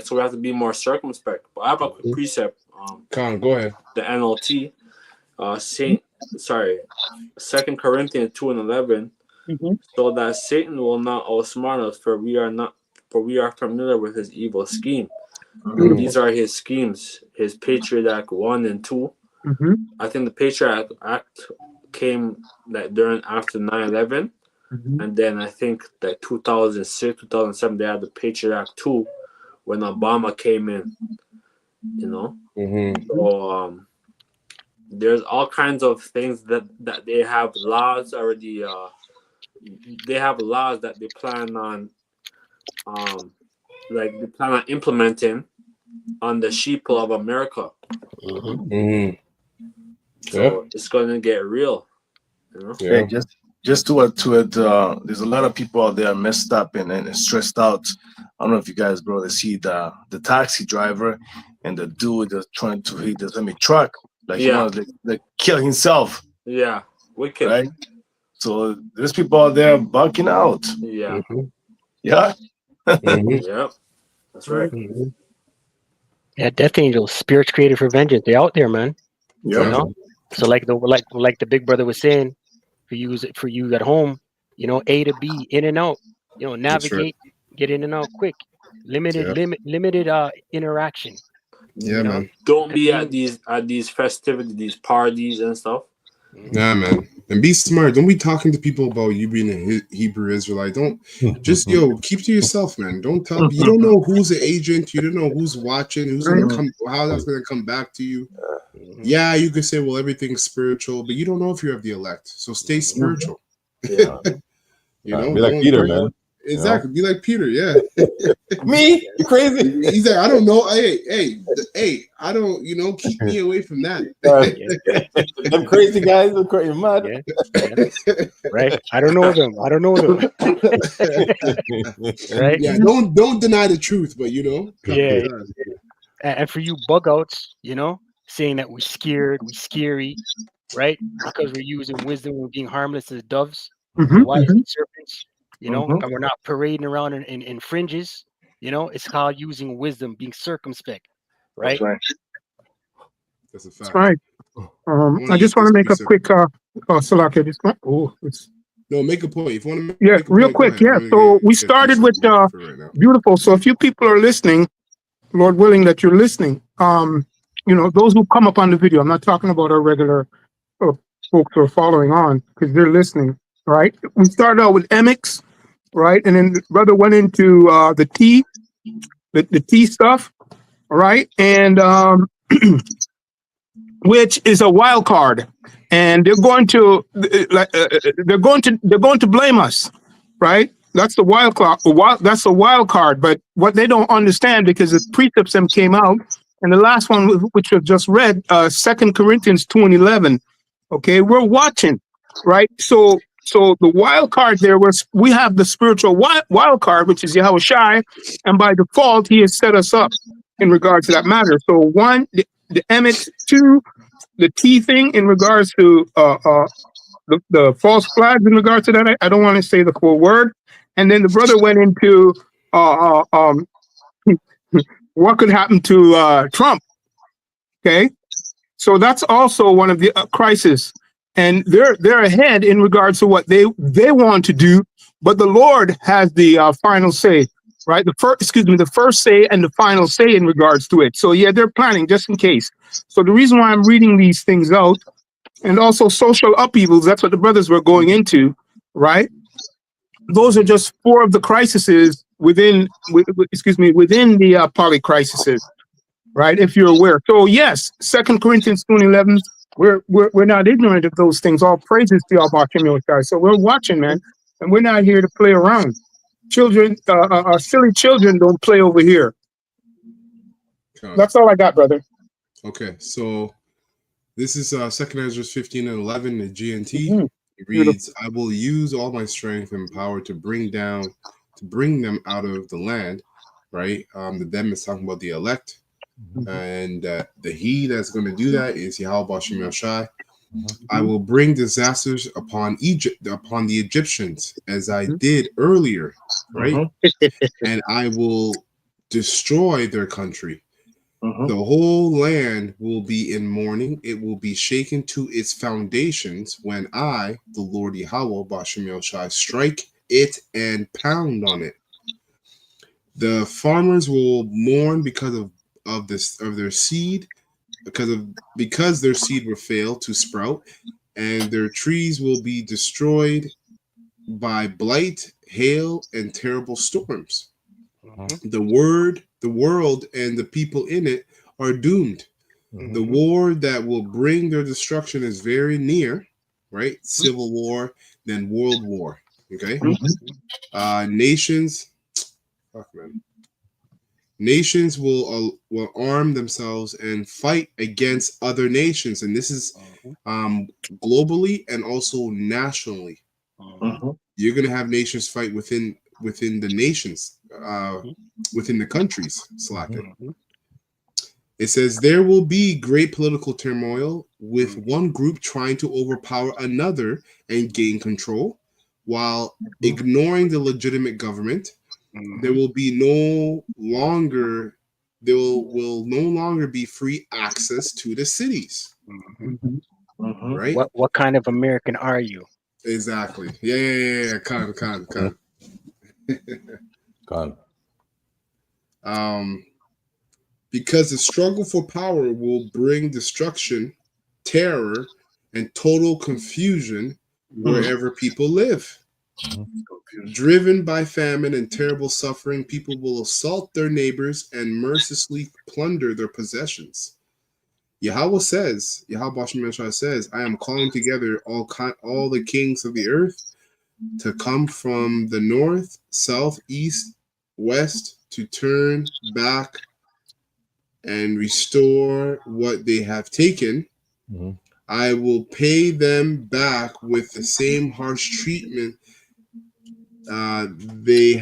so we have to be more circumspect. But I have a quick precept. Con, go ahead. The NLT, 2 Corinthians 2:11, so that Satan will not outsmart us, for we are familiar with his evil scheme. These are his schemes, his Patriot Act 1 and 2. I think the Patriot Act came after 9/11. And then I think that 2006, 2007, they had the Patriot Act 2 when Obama came in, So there's all kinds of things that they have laws already. They have laws that they plan on, implementing on the sheeple of America. So it's going to get real, Yeah, just to add to it, there's a lot of people out there messed up and stressed out. I don't know if you guys, bro, see the taxi driver and the dude that's trying to hit the semi-truck. They kill himself. Yeah, wicked. Right? So there's people out there bucking out. Yeah. Yeah? Yeah, that's right. Yeah, Death Angels, spirits created for vengeance. They're out there, man. Yeah. So like the big brother was saying, for you at home, A to B, in and out, navigate, get in and out quick, limited interaction. Yeah, man. Don't be at these festivities, these parties and stuff. Yeah, man. And be smart. Don't be talking to people about you being a Hebrew Israelite. Don't just keep to yourself, man. Don't tell. You don't know who's an agent. You don't know who's watching. Who's gonna come? How that's gonna come back to you. Yeah, you could say, well, everything's spiritual, but you don't know if you have the elect. So stay spiritual. Yeah. You know, be like don't- Peter, don't- man. Exactly. Be like Peter. Yeah. Me? You crazy? He's like, I don't know. Hey, I don't, keep me away from that. Them crazy guys are crazy mad. Yeah. Right? I don't know them. Right? Yeah, don't deny the truth, but Yeah. And for you bug outs, saying that we're scared, we're scary, right? Because we're using wisdom, we're being harmless as doves, Mhm, wise mhm. as serpents, Mhm. and we're not parading around in fringes, it's called using wisdom, being circumspect, right? That's right. That's a That's fact. right. wanna I just eat want to this make a piece of- quick, Salaki, it's No, make a point. If you want to Yeah, make a real point, go quick. ahead. Yeah. I'm gonna So get we a started piece with of meat for right now. beautiful. So if you people are listening, Lord willing that you're listening, those who come up on the video, I'm not talking about our regular folks who are following on because they're listening, right? We started out with Emix, right? And then the brother went into the tea, the tea stuff, all right? And which is a wild card. And they're going to they're going to blame us, right? That's the wild card. That's a wild card. But what they don't understand, because the precepts them came out, and the last one, which was just read, 2 Corinthians 2:11. Okay, we're watching, right? So the wild card there was we have the spiritual wild card, which is Yahweh Shai, and by default he has set us up in regards to that matter. So one, the Emmett, two, the T thing in regards to the false flags in regards to that. I don't want to say the full word. And then the brother went into what could happen to Trump. Okay, so that's also one of the crises, and they're ahead in regards to what they want to do, but the Lord has the final say, right? The first say and the final say in regards to it. So yeah, they're planning just in case. So the reason why I'm reading these things out, and also social upheavals, that's what the brothers were going into, right? Those are just four of the crises within the poly crises, right? If you're aware. So yes, 2 Corinthians 2:11. We're not ignorant of those things. All praises to Yahweh Shem Yahweh. So we're watching, man, and we're not here to play around. Children, silly children, don't play over here. That's all I got, brother. Okay, so this is 2 Ezra 15:11, the GNT. Mhm. It reads, I will use all my strength and power to bring them out of the land, right? The them is talking about the elect. And the he that's going to do that is Yahweh Bashem Yoshai. I will bring disasters upon Egypt, upon the Egyptians, as I did earlier, right? And I will destroy their country. The whole land will be in mourning. It will be shaken to its foundations when I, the Lord Yahweh, Bashem Yoshai, strike it and pound on it. The farmers will mourn because of their seed, because their seed will fail to sprout, and their trees will be destroyed by blight, hail, and terrible storms. The world, and the people in it are doomed. The war that will bring their destruction is very near, right? Civil war, then world war. Okay. Nations will arm themselves and fight against other nations, and this is globally and also nationally. You're going to have nations fight within the nations, within the countries. It says there will be great political turmoil with one group trying to overpower another and gain control while ignoring the legitimate government. There will no longer be free access to the cities. Right? What kind of American are you? Exactly. Yeah. Con. Because the struggle for power will bring destruction, terror, and total confusion wherever people live. Driven by famine and terrible suffering, people will assault their neighbors and mercilessly plunder their possessions. Yahweh says, Yahweh says, I am calling together all the kings of the earth to come from the north, south, east, west, to turn back and restore what they have taken. Mhm. I will pay them back with the same harsh treatment they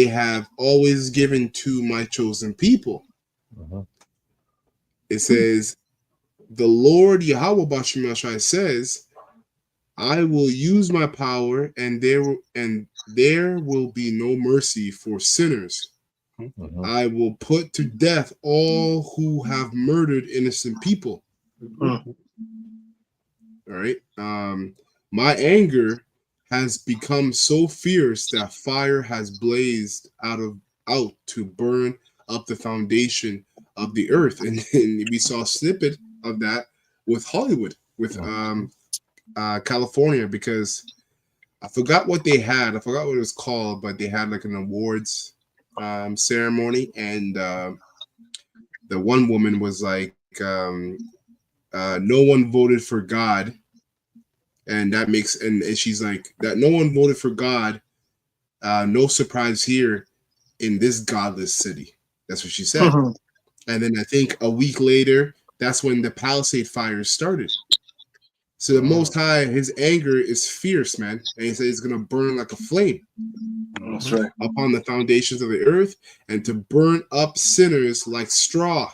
have always given to my chosen people. Mhm. It says, the Lord Yahweh Bashimashai says, I will use my power, and there will be no mercy for sinners. Mhm. I will put to death all who have murdered innocent people. Mhm. All right. My anger has become so fierce that fire has blazed out to burn up the foundation of the earth, and we saw a snippet of that with Hollywood, with California, because I forgot what they had. I forgot what it was called, but they had like an awards ceremony, and the one woman was like, no one voted for God, and that makes and she's like that no one voted for God. No surprise here in this godless city. That's what she said. Mhm. And then I think a week later, that's when the Palisade fires started. So the Most High, his anger is fierce, man, and he says it's gonna burn like a flame That's right. upon the foundations of the earth, and to burn up sinners like straw.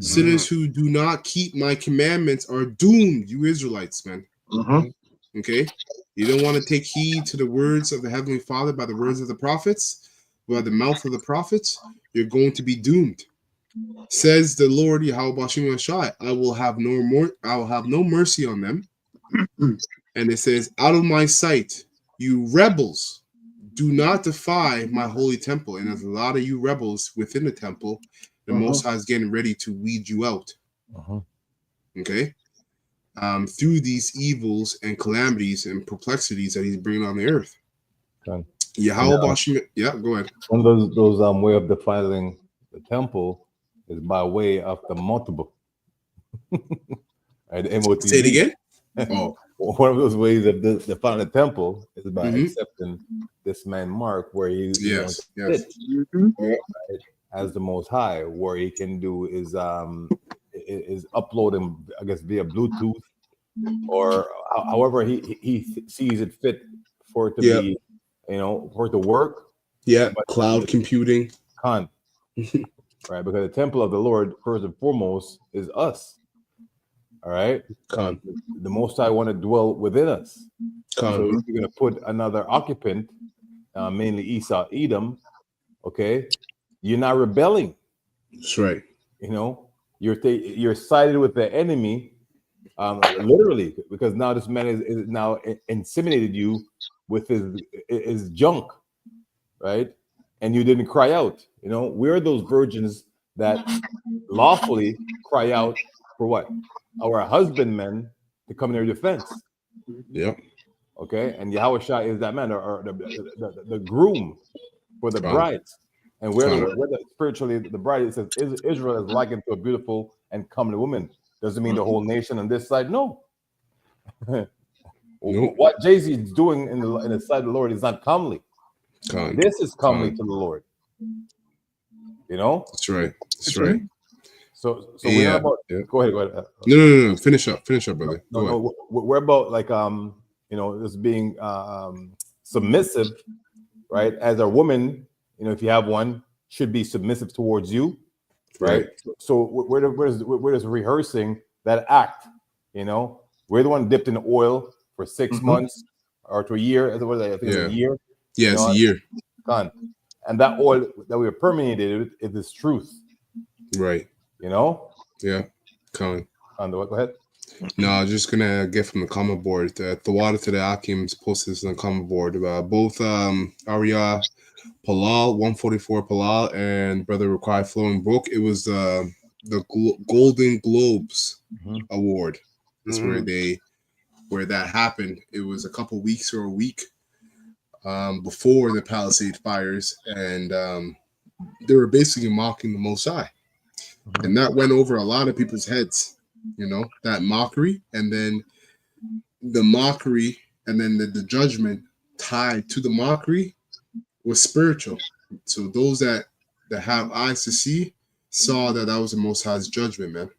Sinners who do not keep my commandments are doomed, you Israelites, man. Mhm. Okay? You don't want to take heed to the words of the Heavenly Father by the words of the prophets, by the mouth of the prophets, you're going to be doomed. Says the Lord Yahweh Bashim Shai, I will have no mercy on them. And it says, out of my sight, you rebels, do not defy my holy temple. And there's a lot of you rebels within the temple. The Most High is getting ready to weed you out. Mhm. Okay? Through these evils and calamities and perplexities that he's bringing on the earth. Okay. Yahweh Bashim, yeah, go ahead. One of those way of defiling the temple is by way of the multiple. Right, the MOTB. Say it again. Oh, One of those ways of defiling the temple is by Mhm. accepting this man Mark, where he's yes, going to yes. sit Mhm. as the Most High. Where he can do is uploading, I guess, via Bluetooth or however he sees it fit for it to Yeah. be, for it to work. Yeah, But cloud computing. can't, right? Because the temple of the Lord, first and foremost, is us. All right. Con. The Most High want to dwell within us. Con. So if you're going to put another occupant, mainly Esau, Edom, okay, you're not rebelling. That's right. You're sided with the enemy, literally, because now this man is now inseminated you with his junk, right? And you didn't cry out. We're those virgins that lawfully cry out for what? Our husbandmen to come in their defense. Yep. Okay, and Yahweh Shai is that man, or the groom for the Con. brides. And where Con. the spiritually the bride, it says Israel is likened to a beautiful and comely woman. Doesn't mean the whole nation on this side. No. Nope. What Jay-Z is doing in the sight of the Lord is not comely. Con. This is comely Con. to the Lord. That's right. That's right. So we're not about. Yeah. Go ahead. No. Finish up, brother. Go ahead. No. We're about like this being submissive, right? As a woman, if you have one, should be submissive towards you, right? So we're just rehearsing that act. We're the one dipped in oil for 6 months or to a year. I think it's a year. Yes, a year. Gone. And that oil that we are permeated with is truth. Right. Yeah. Con. Go ahead. No, I'm just gonna get from the comment board. Thawada to the Akim's posted this on the comment board. Both Arya Palal, 144 Palal, and Brother Require Flowing Brook. It was the Golden Globes Award. That's where that happened. It was a couple weeks or a week before the Palisade fires, and they were basically mocking the Most High. And that went over a lot of people's heads, that mockery, and then the mockery, and then the judgment tied to the mockery was spiritual. So those that have eyes to see saw that was the Most High's judgment, man.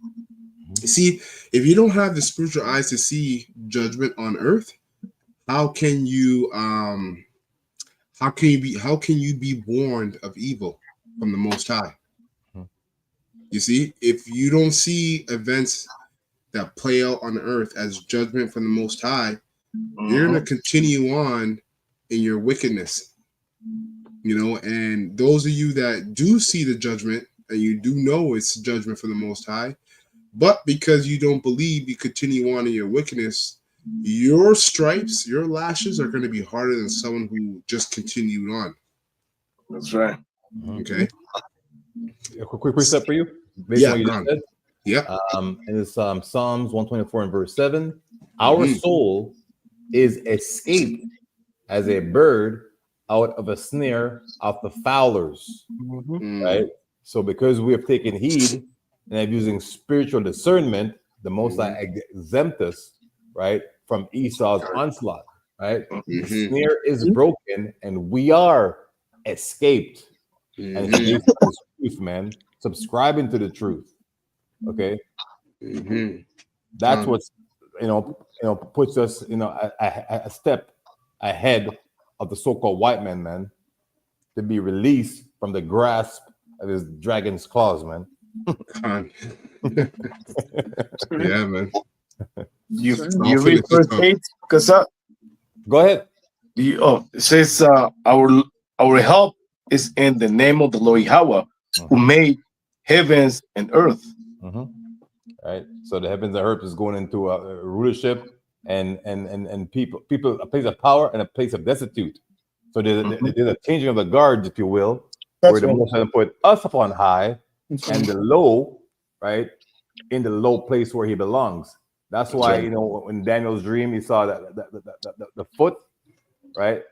You see, if you don't have the spiritual eyes to see judgment on earth, how can you be warned of evil from the Most High? You see, if you don't see events that play out on earth as judgment from the Most High, you're going to continue on in your wickedness. And those of you that do see the judgment and you do know it's judgment from the Most High, but because you don't believe, you continue on in your wickedness, your stripes, your lashes are going to be harder than someone who just continued on. That's right. Okay. A quick precept for you. Based on what you just said. Yeah. And it's Psalms 124 and verse 7. Our soul is escaped as a bird out of a snare of the fowlers. Right? So because we have taken heed and have using spiritual discernment, the Most High exempt us, right, from Esau's onslaught. Right? The snare is broken and we are escaped. And it's the truth, man. Subscribing to the truth. Okay. That's what's puts us a step ahead of the so-called white man, to be released from the grasp of his dragon's claws, man. Yeah, man. You read verse 8, Kasa? Go ahead. It says our help is in the name of the Lord Yahweh, who made heavens and earth. Right. So the heavens and earth is going into a rulership and people, a place of power and a place of destitute. So there's a changing of the guards, if you will, where the Most High put us upon high and the low, right, in the low place where he belongs. That's why in Daniel's dream he saw that the foot, right,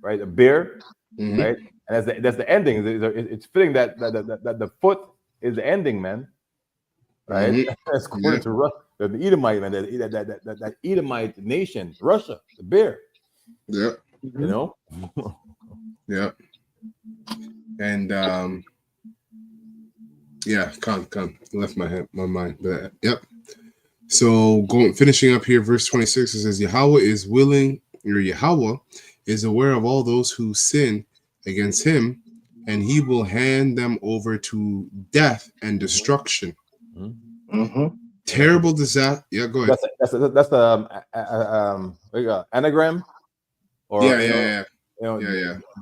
a bear, right, and that's the ending. It's fitting that the foot is the ending, man. Right? That's according to Russia, the Edomite, man, that Edomite nation, Russia, the bear. Yeah. Yeah. And come. Left my mind. But yep. So finishing up here, verse 26, it says, Yahweh is aware of all those who sin against him, and he will hand them over to death and destruction. Terrible disaster. Yeah, go ahead. That's the anagram, or yeah.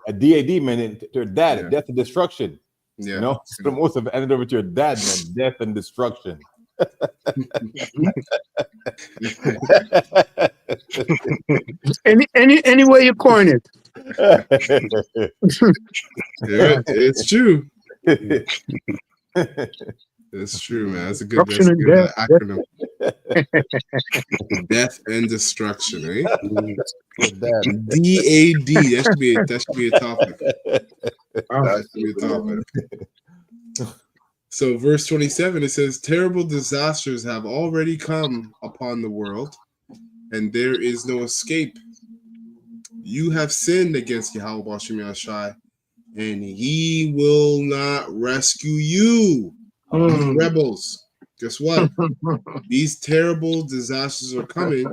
A DAD, man, to your dad, death and destruction. Yeah, it's the most of handed over to your dad, man, death and destruction. Any way you coin it. Yeah, it's true. It's true, man. That's a good acronym. Death and destruction, eh? DAD. That should be a topic. That should be a topic. So, verse 27, it says, "Terrible disasters have already come upon the world, and there is no escape. You have sinned against Yahweh Bashim Yashai, and he will not rescue you." Rebels, guess what? These terrible disasters are coming,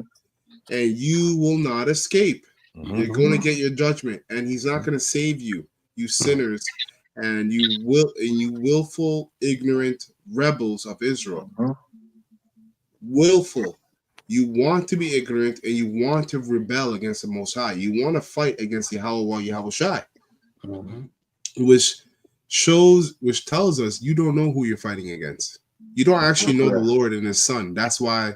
and you will not escape. You're going to get your judgment, and he's not going to save you, you sinners, and you willful, ignorant rebels of Israel. Willful. You want to be ignorant, and you want to rebel against the Most High. You want to fight against Yahweh Shai, which tells us you don't know who you're fighting against. You don't actually know the Lord and his son. That's why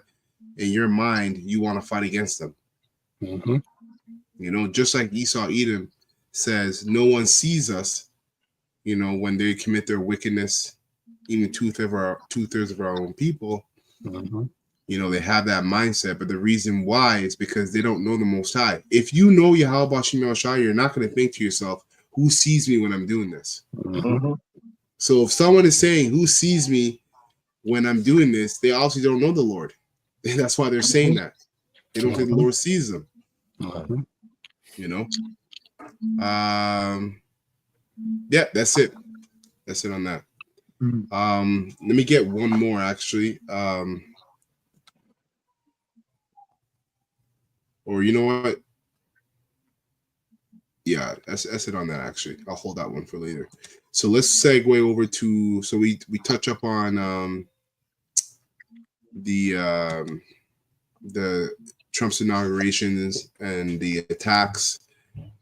in your mind you want to fight against them. Just like Esau Edom says, no one sees us, when they commit their wickedness, even two-thirds of our own people, they have that mindset. But the reason why is because they don't know the Most High. If you know Yahweh Bashim Yashai, you're not going to think to yourself, who sees me when I'm doing this? So if someone is saying, who sees me when I'm doing this, they obviously don't know the Lord. That's why they're saying that. They don't think the Lord sees them. You know? Yeah, that's it. That's it on that. Let me get one more actually. Or you know what? Yeah, that's it on that actually. I'll hold that one for later. So let's segue over to, so we touch up on the Trump's inaugurations and the attacks.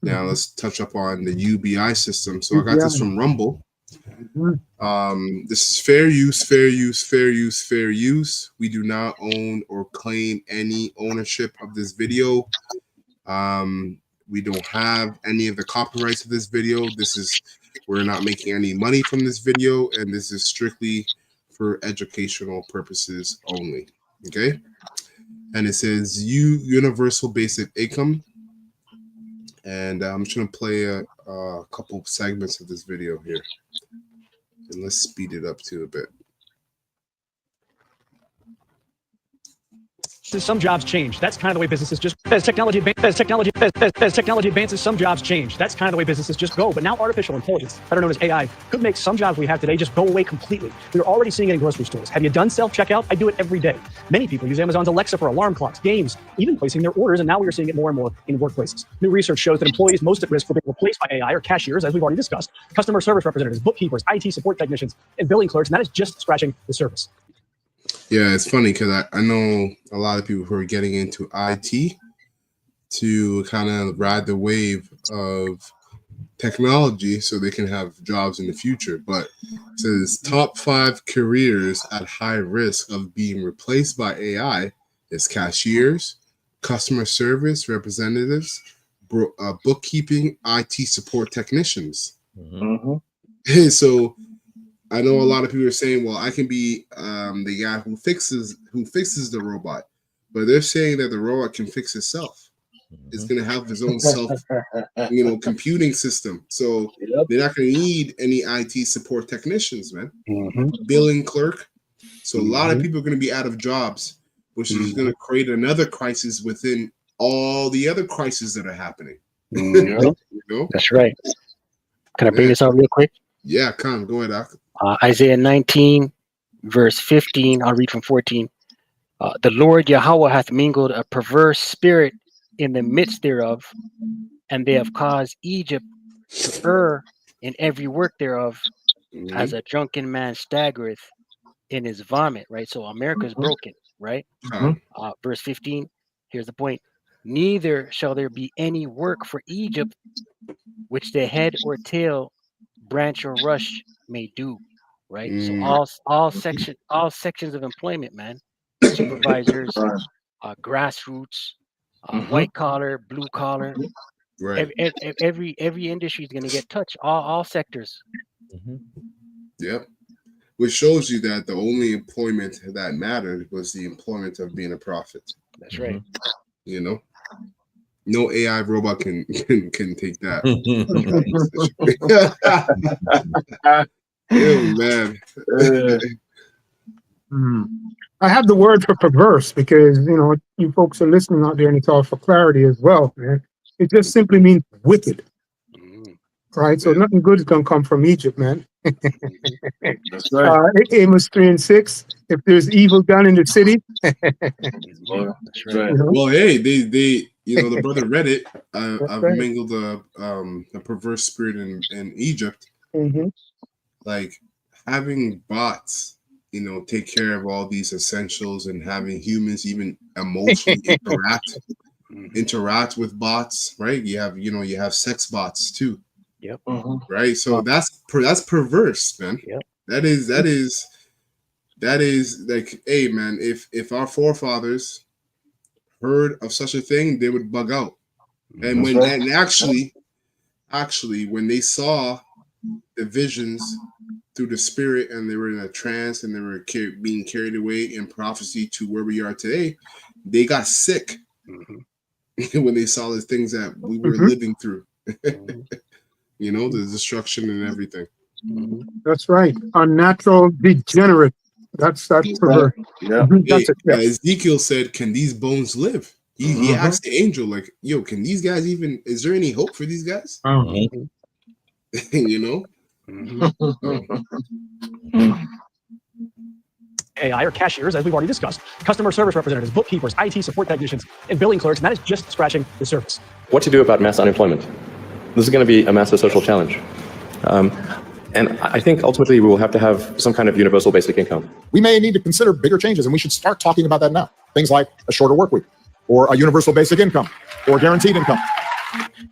Now let's touch up on the UBI system. So I got this from Rumble. This is fair use, fair use, fair use, fair use. We do not own or claim any ownership of this video. We don't have any of the copyrights of this video. We're not making any money from this video, and this is strictly for educational purposes only. Okay, and it says universal basic income, and I'm just gonna play a couple segments of this video here, and let's speed it up to a bit. Some jobs change. That's kind of the way businesses just, as technology advances, some jobs change. That's kind of the way businesses just go. But now artificial intelligence, better known as AI, could make some jobs we have today just go away completely. We're already seeing it in grocery stores. Have you done self-checkout? I do it every day. Many people use Amazon's Alexa for alarm clocks, games, even placing their orders, and now we are seeing it more and more in workplaces. New research shows that employees most at risk for being replaced by AI are cashiers, as we've already discussed, customer service representatives, bookkeepers, IT support technicians, and billing clerks, and that is just scratching the surface. Yeah, it's funny because I know a lot of people who are getting into IT to kind of ride the wave of technology so they can have jobs in the future. But it says top 5 careers at high risk of being replaced by AI is cashiers, customer service representatives, bookkeeping, IT support technicians. So I know a lot of people are saying, well, I can be the guy who fixes the robot, but they're saying that the robot can fix itself. It's going to have its own computing system. So they're not going to need any IT support technicians, man. Billing clerk. So a lot of people are going to be out of jobs, which is going to create another crisis within all the other crises that are happening. You know? That's right. Can I bring this out real quick? Yeah, come. Go ahead, Doc. Isaiah 19, verse 15, I'll read from 14. The Lord Yahweh hath mingled a perverse spirit in the midst thereof, and they have caused Egypt to err in every work thereof, as a drunken man staggereth in his vomit, right? So America is broken, right? Verse 15, here's the point. Neither shall there be any work for Egypt, which the head or tail, branch or rush may do, right? So all sections of employment, man, supervisors, grassroots, white collar, blue collar, right? Every industry is going to get touched. All sectors. Yep. Which shows you that the only employment that mattered was the employment of being a prophet. That's right. You know, no AI robot can take that. Man. I have the word for perverse because you folks are listening out there, and it's all for clarity as well, man. It just simply means wicked, right? So nothing good is gonna come from Egypt, man. That's right. Amos 3:6. If there's evil done in the city, That's right. Well, hey, they the brother read it. I've right. mingled a perverse spirit in Egypt. Like having bots, take care of all these essentials, and having humans even emotionally interact with bots, right? You have sex bots too. Yep. Right. So that's perverse, man. Yep. That is like, hey, man, if our forefathers heard of such a thing, they would bug out. And actually, when they saw the visions through the spirit, and they were in a trance, and they were being carried away in prophecy to where we are today, they got sick when they saw the things that we were living through. The destruction and everything. That's right. Unnatural, degenerate That's perverse. Yeah. That's it. Yeah. Ezekiel said, "Can these bones live?" He asked the angel, like, "Yo, can these guys even? Is there any hope for these guys?" You know. AI are cashiers, as we've already discussed, customer service representatives, bookkeepers, IT support technicians, and billing clerks, and that is just scratching the surface. What to do about mass unemployment? This is going to be a massive social challenge. And I think ultimately we will have to have some kind of universal basic income. We may need to consider bigger changes, and we should start talking about that now. Things like a shorter work week, or a universal basic income, or guaranteed income.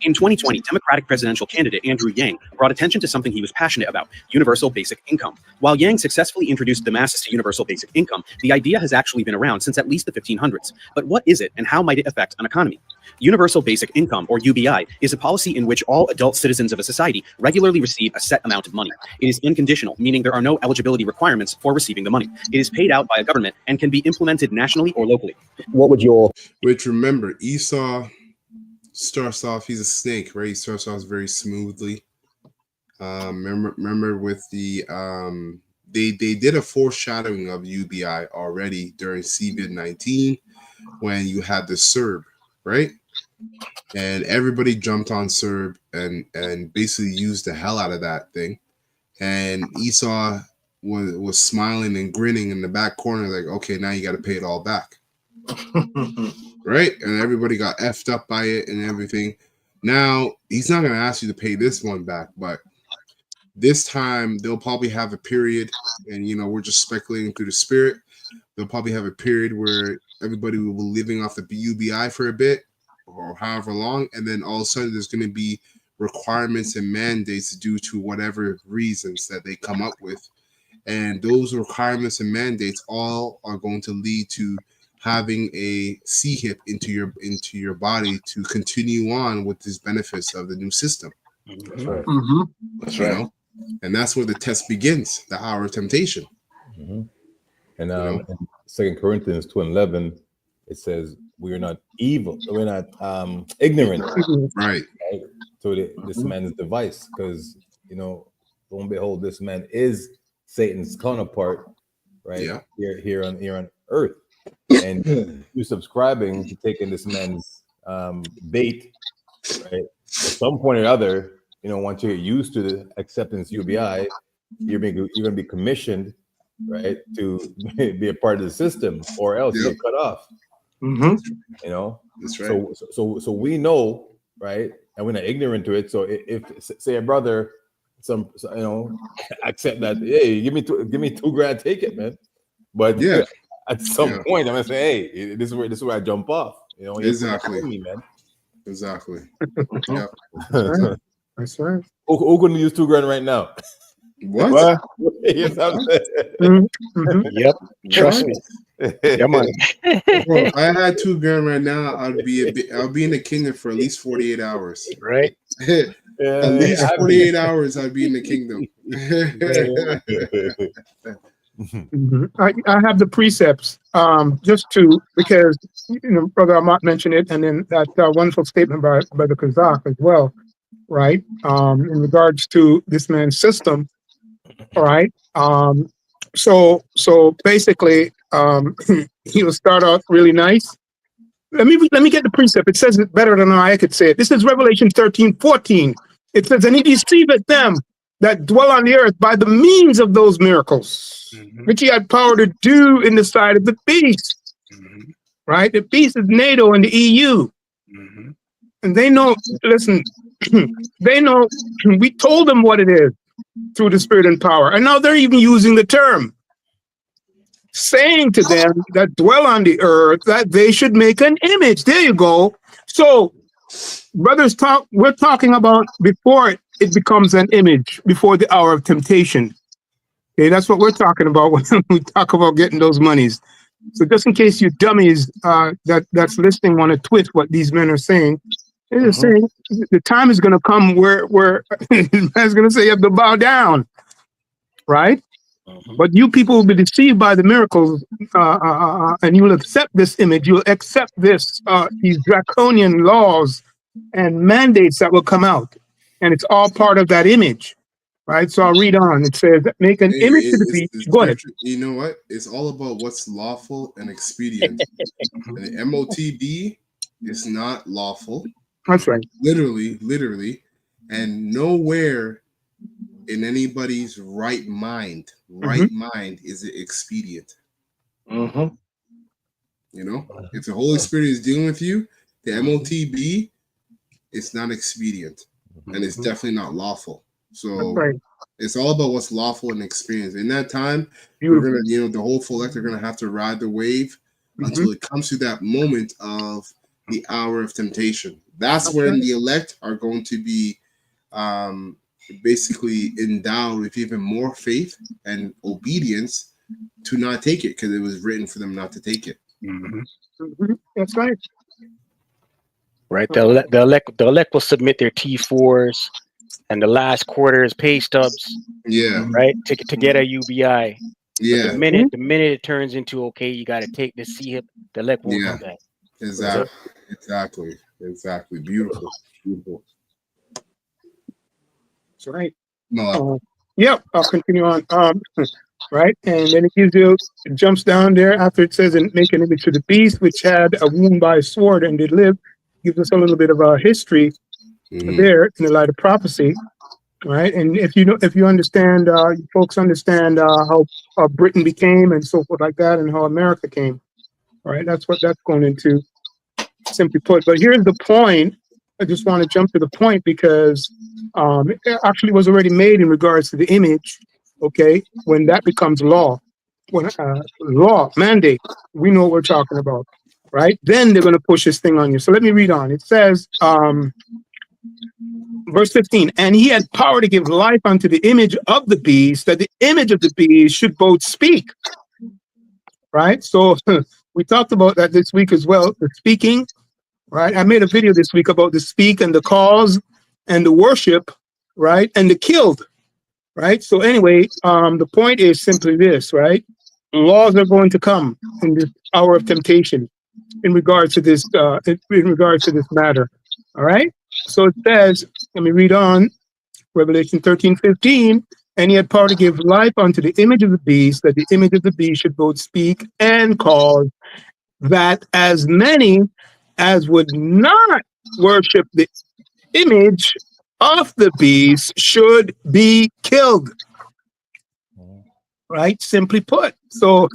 In 2020, Democratic presidential candidate Andrew Yang brought attention to something he was passionate about, universal basic income. While Yang successfully introduced the masses to universal basic income, the idea has actually been around since at least the 1500s. But what is it, and how might it affect an economy? Universal basic income, or UBI, is a policy in which all adult citizens of a society regularly receive a set amount of money. It is unconditional, meaning there are no eligibility requirements for receiving the money. It is paid out by a government and can be implemented nationally or locally. What would your... Which, remember, Esau starts off, he's a snake, right? He starts off very smoothly. Remember with the they did a foreshadowing of UBI already during COVID-19 when you had the CERB, right? And everybody jumped on CERB and basically used the hell out of that thing. And Esau was smiling and grinning in the back corner, like, okay, now you got to pay it all back. Right? And everybody got effed up by it and everything. Now, he's not going to ask you to pay this one back, but this time they'll probably have a period, and, you know, we're just speculating through the spirit. They'll probably have a period where everybody will be living off the UBI for a bit or however long, and then all of a sudden there's going to be requirements and mandates due to whatever reasons that they come up with. And those requirements and mandates all are going to lead to having a C-hip into your body to continue on with these benefits of the new system. That's right. That's You right. know? And that's where the test begins, the hour of temptation. And in 2 Corinthians 2:11, it says, we are not evil, we're not ignorant, Right. to this man's device, because, you know, lo and behold, this man is Satan's counterpart, right? Yeah. Here on earth. And you subscribing to taking this man's bait, right? At some point or other, you know, once you get used to the acceptance UBI, you're going to be commissioned, right, to be a part of the system, or else you get cut off. You know, That's right. So we know, right, and we're not ignorant to it. So if say a brother, you know, accept that, hey, give me $2,000, take it, man. But Yeah. at some point, I'm gonna say, hey, this is where I jump off. You know, Exactly. me, man. Exactly. Yep. That's right. Who couldn't use $2,000 right now? What? Yes, I'm saying. Yep. Trust me. Yeah, man. Bro, if I had $2,000 right now, I'll be in the kingdom for at least 48 hours. Right? At least 48 hours, I'd be in the kingdom. I have the precepts just because, you know, Brother Amat mentioned it, and then that wonderful statement by Brother Kazak as well, right? In regards to this man's system, all right? So basically, he will start out really nice. Let me get the precept. It says it better than I could say it. This is Revelation 13:14. It says, and he deceiveth them that dwell on the earth by the means of those miracles, which he had power to do in the sight of the beast. Right? The beast is NATO and the EU. And they know, listen, they know, we told them what it is through the spirit and power. And now they're even using the term, saying to them that dwell on the earth that they should make an image. There you go. So, brothers, we're talking about before it becomes an image, before the hour of temptation. Okay, that's what we're talking about when we talk about getting those monies. So just in case you dummies that's listening want to twist what these men are saying, they're saying the time is going to come where man's going to say you have to bow down, right? But you people will be deceived by the miracles, and you will accept this image. You will accept these draconian laws and mandates that will come out, and it's all part of that image. Right. So I'll read on. It says, make an image to the beast. Go ahead. You know what? It's all about what's lawful and expedient. And the MOTB is not lawful. That's right. Literally. And nowhere in anybody's right mind is it expedient. Mm-hmm. You know, if the Holy Spirit is dealing with you, the MOTB, it's not expedient, and it's definitely not lawful. So it's all about what's lawful and experience. In that time, we're gonna, the whole full elect are gonna have to ride the wave until it comes to that moment of the hour of temptation. That's when the elect are going to be basically endowed with even more faith and obedience to not take it, because it was written for them not to take it. That's right. Right. The elect will submit their T4s and the last quarter's pay stubs. Yeah. Right. To get a UBI. Yeah. But the minute it turns into, okay, you got to take the CHIP, the elect won't do that. Exactly. Beautiful. That's right. No. Yep. I'll continue on. Right. And then it jumps down there after it says, and make an image to the beast, which had a wound by a sword and did live. Gives us a little bit of a history there in the light of prophecy. Right. And if you understand, folks understand how Britain became and so forth like that, and how America came. Right. That's what that's going into, simply put. But here's the point. I just want to jump to the point because it actually was already made in regards to the image. Okay, when that becomes law, when law mandate, we know what we're talking about, right? Then they're going to push this thing on you. So let me read on. It says, verse 15, and he had power to give life unto the image of the beast, that the image of the beast should both speak. Right. So we talked about that this week as well. The speaking. Right. I made a video this week about the speak and the cause and the worship. Right. And the killed. Right. So anyway, the point is simply this, right? Laws are going to come in this hour of temptation in regards to this, matter. All right. So it says, let me read on, Revelation 13:15, and he had power to give life unto the image of the beast, that the image of the beast should both speak and cause, that as many as would not worship the image of the beast should be killed. Right? Simply put. So,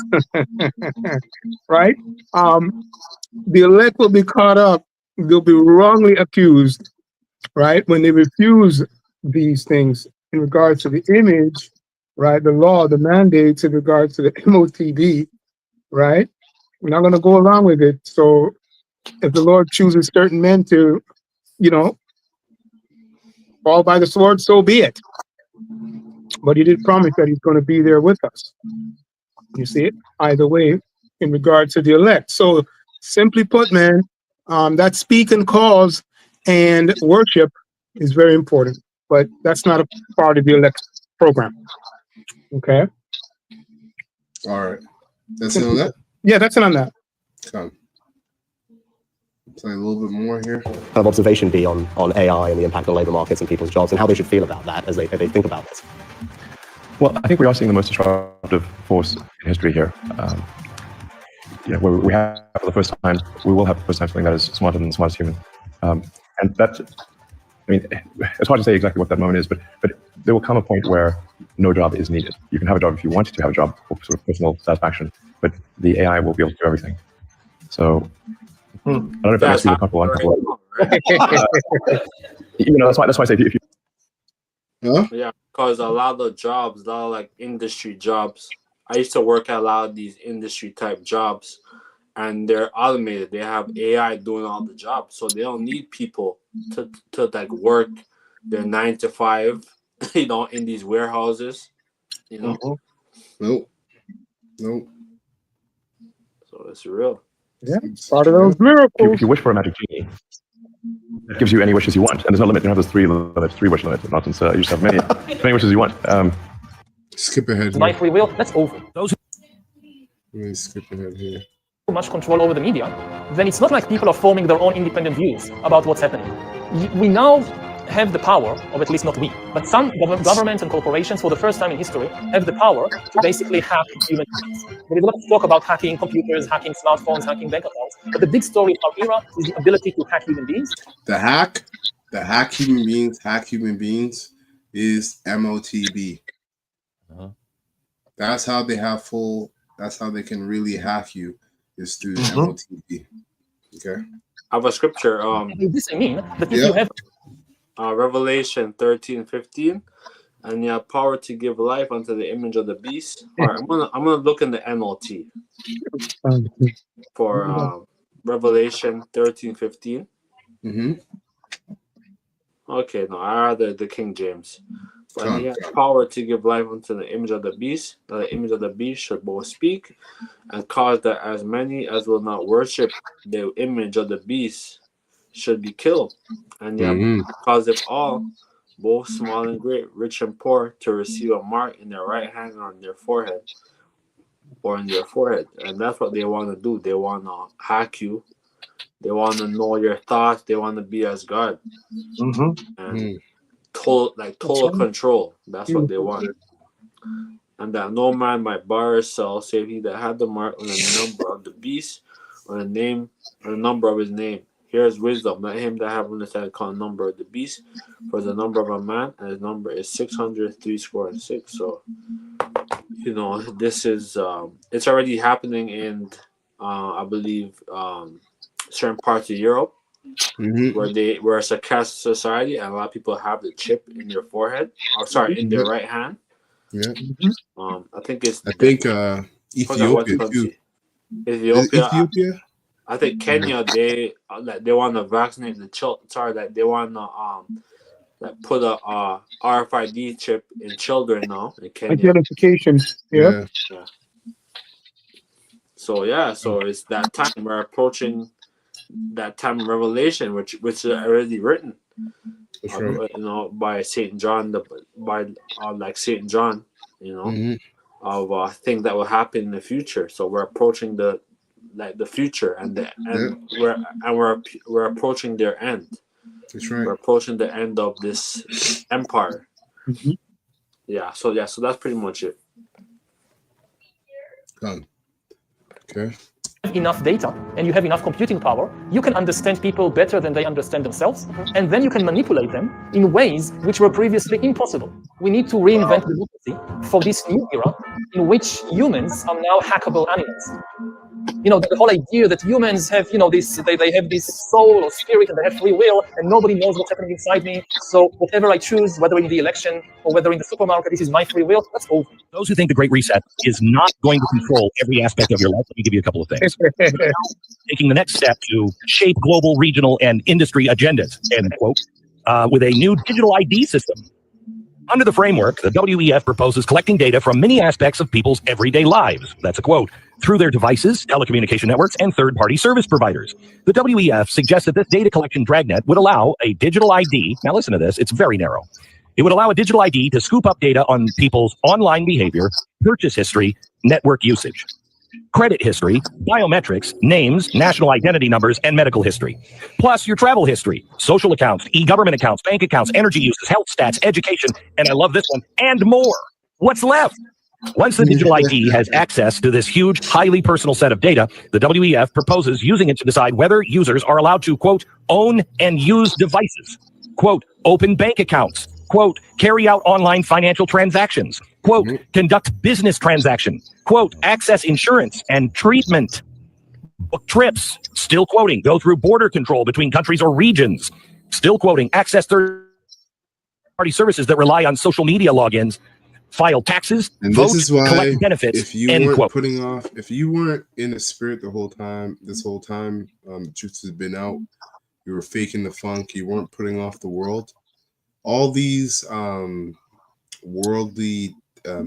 right? The elect will be caught up. They'll be wrongly accused, right? When they refuse these things in regards to the image, right? The law, the mandates in regards to the MOTB, right? We're not going to go along with it. So if the Lord chooses certain men to, fall by the sword, so be it. But he did promise that he's going to be there with us. You see it? Either way, in regards to the elect. So simply put, man, that speak and cause and worship is very important. But that's not a part of the elect program. Okay? All right. That's it on that? Yeah, that's it on that. Come. Play a little bit more here. Kind of observation be on AI and the impact on labor markets and people's jobs and how they should feel about that as they think about this? Well, I think we are seeing the most disruptive force in history here. Where we have for the first time, we will have for the first time something that is smarter than the smartest human. And that's, it's hard to say exactly what that moment is, but there will come a point where no job is needed. You can have a job if you want to have a job for sort of personal satisfaction, but the AI will be able to do everything. So I don't know if that makes you comfortable. That's why I say if you. Huh? Yeah, because a lot of jobs, a lot of like industry jobs. I used to work at a lot of these industry type jobs, and they're automated. They have AI doing all the jobs, so they don't need people to like work their 9 to 5, in these warehouses. Nope. So it's real. Yeah, part of those miracles. If you wish for a magic genie, it gives you any wishes you want, and there's no limit. You don't have those three wish limits. Not since you just have many wishes you want. Skip ahead. By free will, that's over. Those Let me skip ahead here. who much control over the media, then it's not like people are forming their own independent views about what's happening. We now have the power, or at least not we, but some governments and corporations for the first time in history have the power to basically hack human beings. There is a lot of talk about hacking computers, hacking smartphones, hacking bank accounts, but the big story of our era is the ability to hack human beings. The hack human beings is MOTB. That's how they have that's how they can really hack you, is through MOTB. Okay. I have a scripture. This I mean that if you have Revelation 13:15, and you have power to give life unto the image of the beast. All right, I'm gonna look in the NLT for Revelation 13:15. Okay, no, I rather the King James. But he has power to give life unto the image of the beast, that the image of the beast should both speak, and cause that as many as will not worship the image of the beast should be killed. And yet cause them all, both small and great, rich and poor, to receive a mark in their right hand or on their forehead, or in their forehead. And that's what they want to do. They want to hack you. They want to know your thoughts. They want to be as God. And total control. That's what they want. And that no man might buy or sell, save he that had the mark on the number of the beast, or the name, or the number of his name. Here is wisdom. Let him that have understanding call the number of the beast, for the number of a man, and his number is 666. So, this is it's already happening in I believe certain parts of Europe. Where it's a caste society, and a lot of people have the chip in their forehead, in their right hand. I think Ethiopia too. Ethiopia. I think Kenya, they want to vaccinate the children. That they want to put a RFID chip in children now in Kenya. Identification. Yeah. So it's that time we're approaching. That time of Revelation, which is already written, by Saint John, Saint John, of things that will happen in the future. So we're approaching the future, we're approaching their end. That's right. We're approaching the end of this empire. So that's pretty much it. Okay. Enough data and you have enough computing power, you can understand people better than they understand themselves, and then you can manipulate them in ways which were previously impossible. We need to reinvent democracy for this new era in which humans are now hackable animals. The whole idea that humans have, they have this soul or spirit and they have free will, and nobody knows what's happening inside me. So whatever I choose, whether in the election or whether in the supermarket, this is my free will. That's over. Those who think the Great Reset is not going to control every aspect of your life, let me give you a couple of things. Taking the next step to shape global, regional, and industry agendas, end quote, with a new digital ID system. Under the framework, the WEF proposes collecting data from many aspects of people's everyday lives. That's a quote. Through their devices, telecommunication networks, and third-party service providers. The WEF suggests that this data collection dragnet would allow a digital ID. Now listen to this, it's very narrow. It would allow a digital ID to scoop up data on people's online behavior, purchase history, network usage, credit history, biometrics, names, national identity numbers, and medical history. Plus your travel history, social accounts, e-government accounts, bank accounts, energy uses, health stats, education, and I love this one, and more. What's left? Once the digital ID has access to this huge, highly personal set of data, the WEF proposes using it to decide whether users are allowed to, quote, own and use devices, quote, open bank accounts, quote, carry out online financial transactions, quote, conduct business transactions, quote, access insurance and treatment, book trips, still quoting, go through border control between countries or regions, still quoting, access third-party services that rely on social media logins, file taxes, and vote, this is why collect benefits, if you weren't in the spirit this whole time, the truth has been out, you were faking the funk, you weren't putting off the world, all these worldly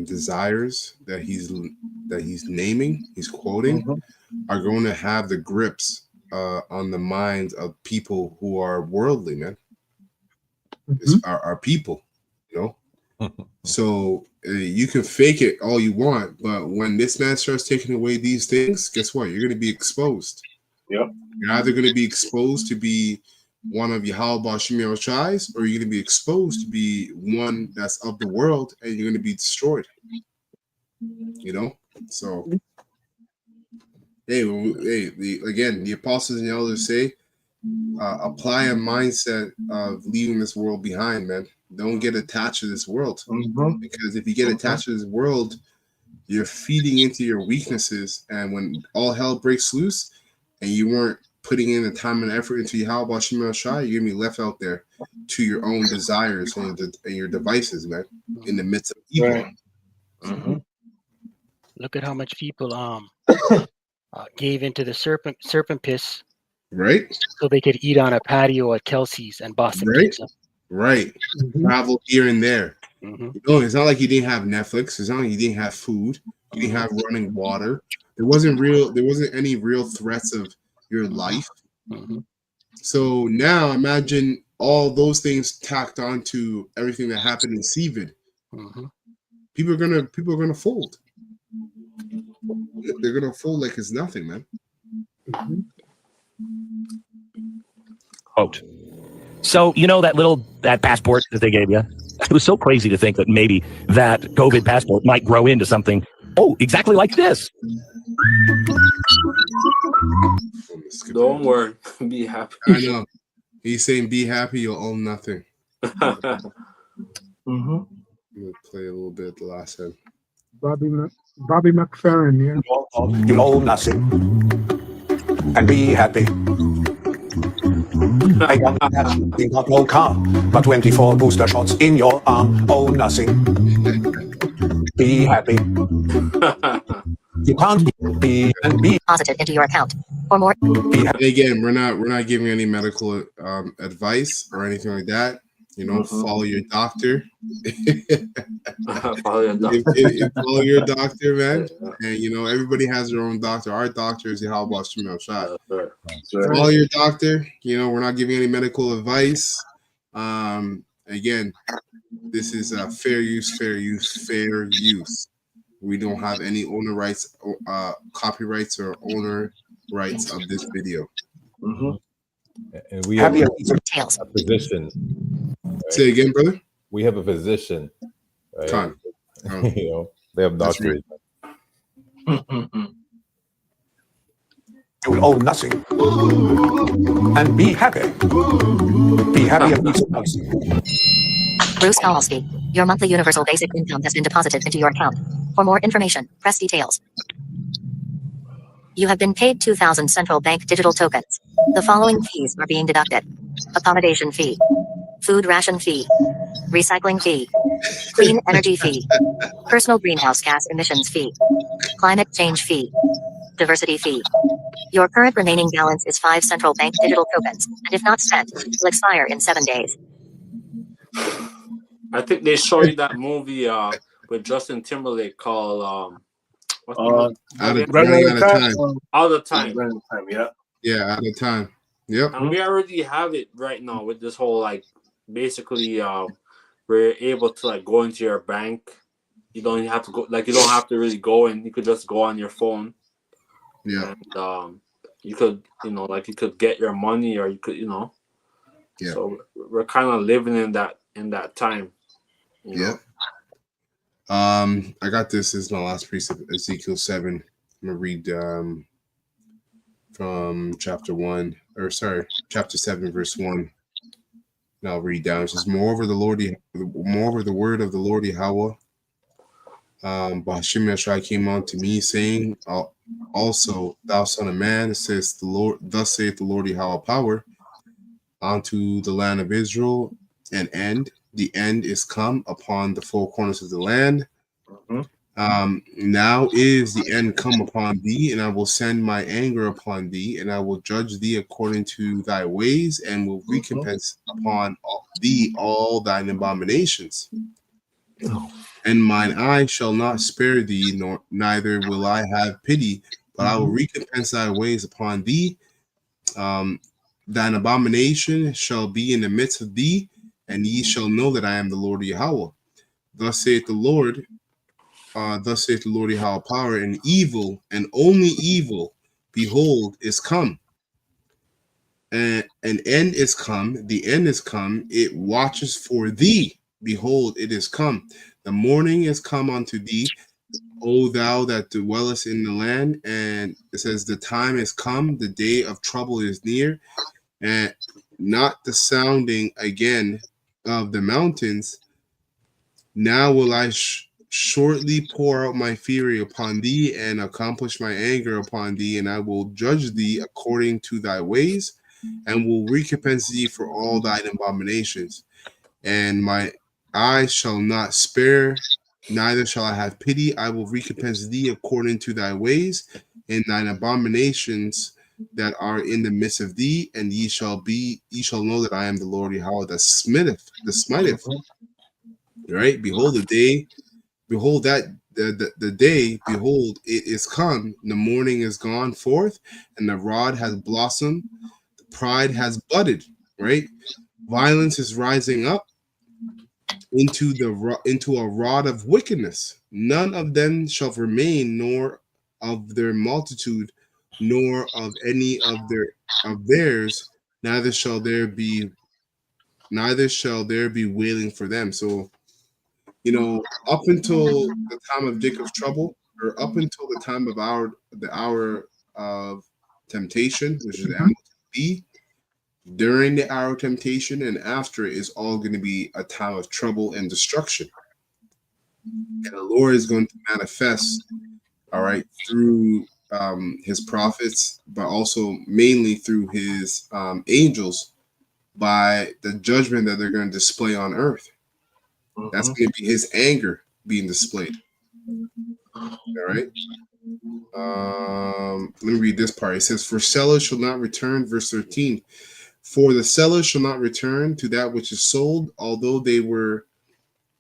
desires that he's naming, he's quoting, are going to have the grips on the minds of people who are worldly, man. Are people, So you can fake it all you want, but when this man starts taking away these things, guess what? You're going to be exposed. Yep. You're either going to be exposed to be one of Yahweh Bashim Yahushai's, or you're going to be exposed to be one that's of the world, and you're going to be destroyed. You know, so again, the apostles and the elders say, apply a mindset of leaving this world behind, man. Don't get attached to this world, because if you get attached to this world, you're feeding into your weaknesses, and when all hell breaks loose, and you weren't putting in the time and effort into Yahweh Bashim Yahushai, you're gonna be left out there to your own desires and your devices, man, in the midst of evil. Right. Look at how much people gave into the serpent piss, right? So they could eat on a patio at Kelsey's and Boston Pizza. Right. Travel here and there. You know, it's not like you didn't have Netflix. It's not like you didn't have food. You didn't have running water. There wasn't any real threats of your life. So now imagine all those things tacked on to everything that happened in CVID. People are gonna fold. They're gonna fold like it's nothing, man. Quote. So, you know, that passport that they gave you? It was so crazy to think that maybe that COVID passport might grow into something, exactly like this. Don't worry. Be happy. I know. He's saying be happy, you'll own nothing. I'm gonna play a little bit at the last end. Bobby McFerrin, yeah. You own nothing. And be happy. I got nothing, got no car, but 24 booster shots in your arm. Oh, nothing. Be happy. You can't be and be positive into your account or more. And again, we're not giving any medical advice or anything like that. You know, follow your doctor. Follow your doctor. Follow your doctor, man. And you know, everybody has their own doctor. Our doctor is Yahweh Bashim Yahushai. Follow your doctor. You know, we're not giving any medical advice. Again, this is fair use. We don't have any owner rights, copyrights, or owner rights of this video. And we have a Tails. position. Right? Say again, brother. We have a physician. Right? You know, they have doctors. You will own nothing. And be happy. Be happy and be nothing. Bruce Kowalski, your monthly universal basic income has been deposited into your account. For more information, press details. You have been paid 2,000 central bank digital tokens. The following fees are being deducted: accommodation fee, food ration fee, recycling fee, clean energy fee, personal greenhouse gas emissions fee, climate change fee, diversity fee. Your current remaining balance is 5 central bank digital tokens, and if not spent, will expire in 7 days. I think they showed you that movie with Justin Timberlake called Out of time. Yeah. Yeah, out of time. Yep. And we already have it right now with this whole basically we're able to go into your bank. You don't have to go you don't have to really go in. You could just go on your phone. Yeah. And you could you could get your money, or you could Yeah. So we're kind of living in that time. Yeah. I got this. This is my last precept, Ezekiel 7. I'm gonna read from chapter 7, verse 1. And I'll read down. It says, moreover, the word of the Lord Yahweh, Bashim Yashai came unto me, saying, also, thou son of man, says the Lord, thus saith the Lord Yahweh power, unto the land of Israel, an end. The end is come upon the four corners of the land. Now is the end come upon thee, and I will send my anger upon thee, and I will judge thee according to thy ways, and will recompense upon thee all thine abominations. And mine eye shall not spare thee, neither will I have pity, but I will recompense thy ways upon thee. Thine abomination shall be in the midst of thee, and ye shall know that I am the Lord Yahweh. Thus saith the Lord Yahweh power, and evil, and only evil, behold, is come. and an end is come, the end is come, it watches for thee. Behold, it is come. The morning is come unto thee, O thou that dwellest in the land. And it says, the time is come, the day of trouble is near, and not the sounding again of the mountains. Now will I shortly pour out my fury upon thee, and accomplish my anger upon thee, and I will judge thee according to thy ways, and will recompense thee for all thine abominations. And my eye shall not spare, neither shall I have pity. I will recompense thee according to thy ways, and thine abominations that are in the midst of thee, and ye shall know that I am the Lord Yahweh that smiteth. Right? Behold the day, behold that the day, behold, it is come, the morning is gone forth, and the rod has blossomed, the pride has budded, right? Violence is rising up into a rod of wickedness. None of them shall remain, nor of their multitude, nor of any of theirs, neither shall there be wailing for them. So, up until the time of Jacob's trouble, or up until the time of the hour of temptation, which is the be, during the hour of temptation and after it is all going to be a time of trouble and destruction. And the Lord is going to manifest, all right, through his prophets, but also mainly through his angels, by the judgment that they're going to display on earth. That's going to be his anger being displayed. All right. Let me read this part. It says, for sellers shall not return, verse 13. For the seller shall not return to that which is sold, although they were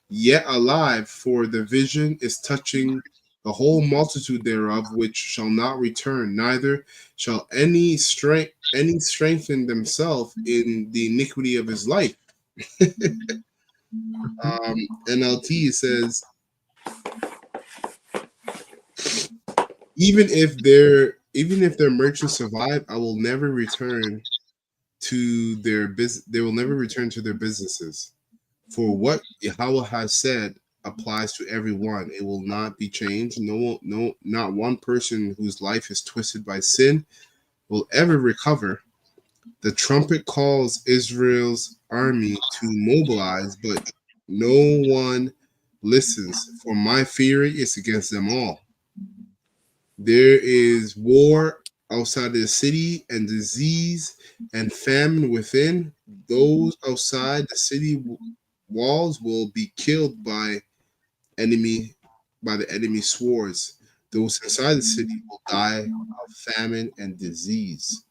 yet alive, for the vision is touching the whole multitude thereof, which shall not return, neither shall any strengthen themselves in the iniquity of his life. NLT says, even if their merchants survive, I will never return to their business. They will never return to their businesses. For what Yahweh has said applies to everyone. It will not be changed. No, not one person whose life is twisted by sin will ever recover. The trumpet calls Israel's army to mobilize, but no one listens. For my fury is against them all. There is war outside of the city, and disease and famine within. Those outside the city walls will be killed by the enemy swords. Those inside the city will die of famine and disease.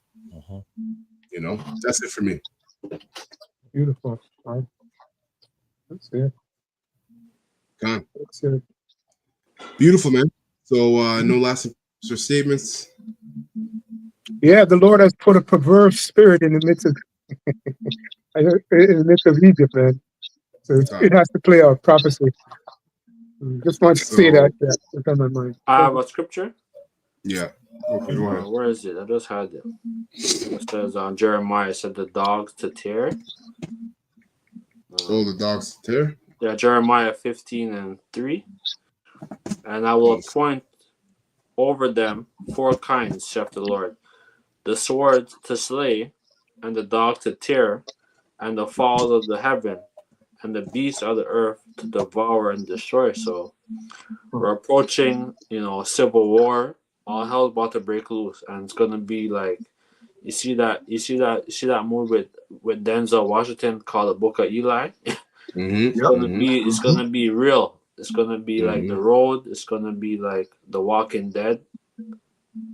That's it for me. Beautiful. That's it. Con. That's it. Beautiful, man. So no last statements. Yeah, the Lord has put a perverse spirit in the midst of Egypt, man. So it has to play out prophecy. Just want to say that. Yeah, it's on my mind. I have a scripture. Yeah. Okay, go ahead. Where is it? I just had it. It says on Jeremiah said the dogs to tear. The dogs to tear? Yeah, Jeremiah 15:3. And I will appoint over them 4 kinds, saith the Lord. The sword to slay, and the dog to tear, and the fowls of the heaven, and the beasts of the earth to devour and destroy. So we're approaching, civil war. All hell's about to break loose, and it's gonna be like you see that movie with Denzel Washington called The Book of Eli. It's gonna be real. It's gonna be like The Road. It's gonna be like The Walking Dead.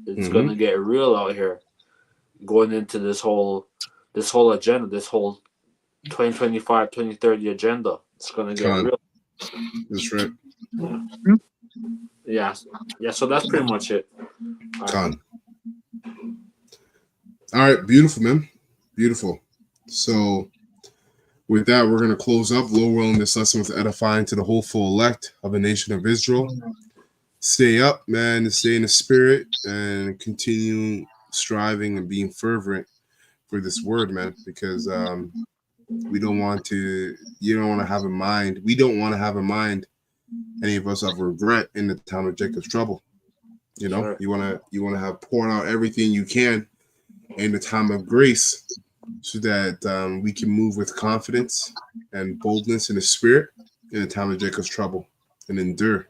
It's gonna get real out here, going into this whole agenda, this whole 2025, 2030 agenda. It's gonna get real. That's right. Yeah. So that's pretty much it. All right, beautiful, man. Beautiful. So with that, we're going to close up. Lord willing, this lesson was edifying to the whole full elect of the nation of Israel. Stay up, man, and stay in the spirit and continue striving and being fervent for this word, man, because we don't want to. You don't want to have in mind. We don't want to have in mind any of us of regret in the time of Jacob's trouble. You know, Sure. you want to have poured out everything you can in the time of grace, so that we can move with confidence and boldness in the spirit in the time of Jacob's trouble and endure.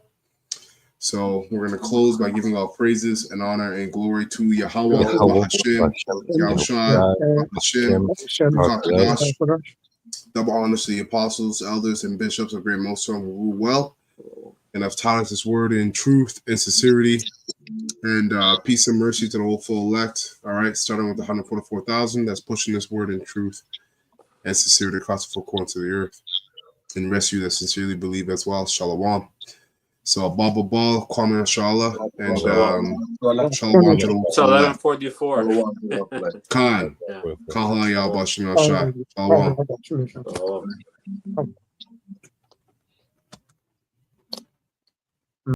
So we're going to close by giving all praises and honor and glory to Yahweh, Hashem, Yahushua, Hashem, Kakadash. Double honors to the apostles, elders, and bishops of Great Millstone who rule well and have taught us this word in truth and sincerity. And peace and mercy to the hopeful elect. All right, starting with the 144,000 that's pushing this word in truth and sincerity across the four corners of the earth. And rest you that sincerely believe as well. Shalom. So Baba Ball, Kwame Inshallah, and Shalom to the It's 11:44. Khan. Yeah. Kahala Yal Bashim Al Shah. Shalom.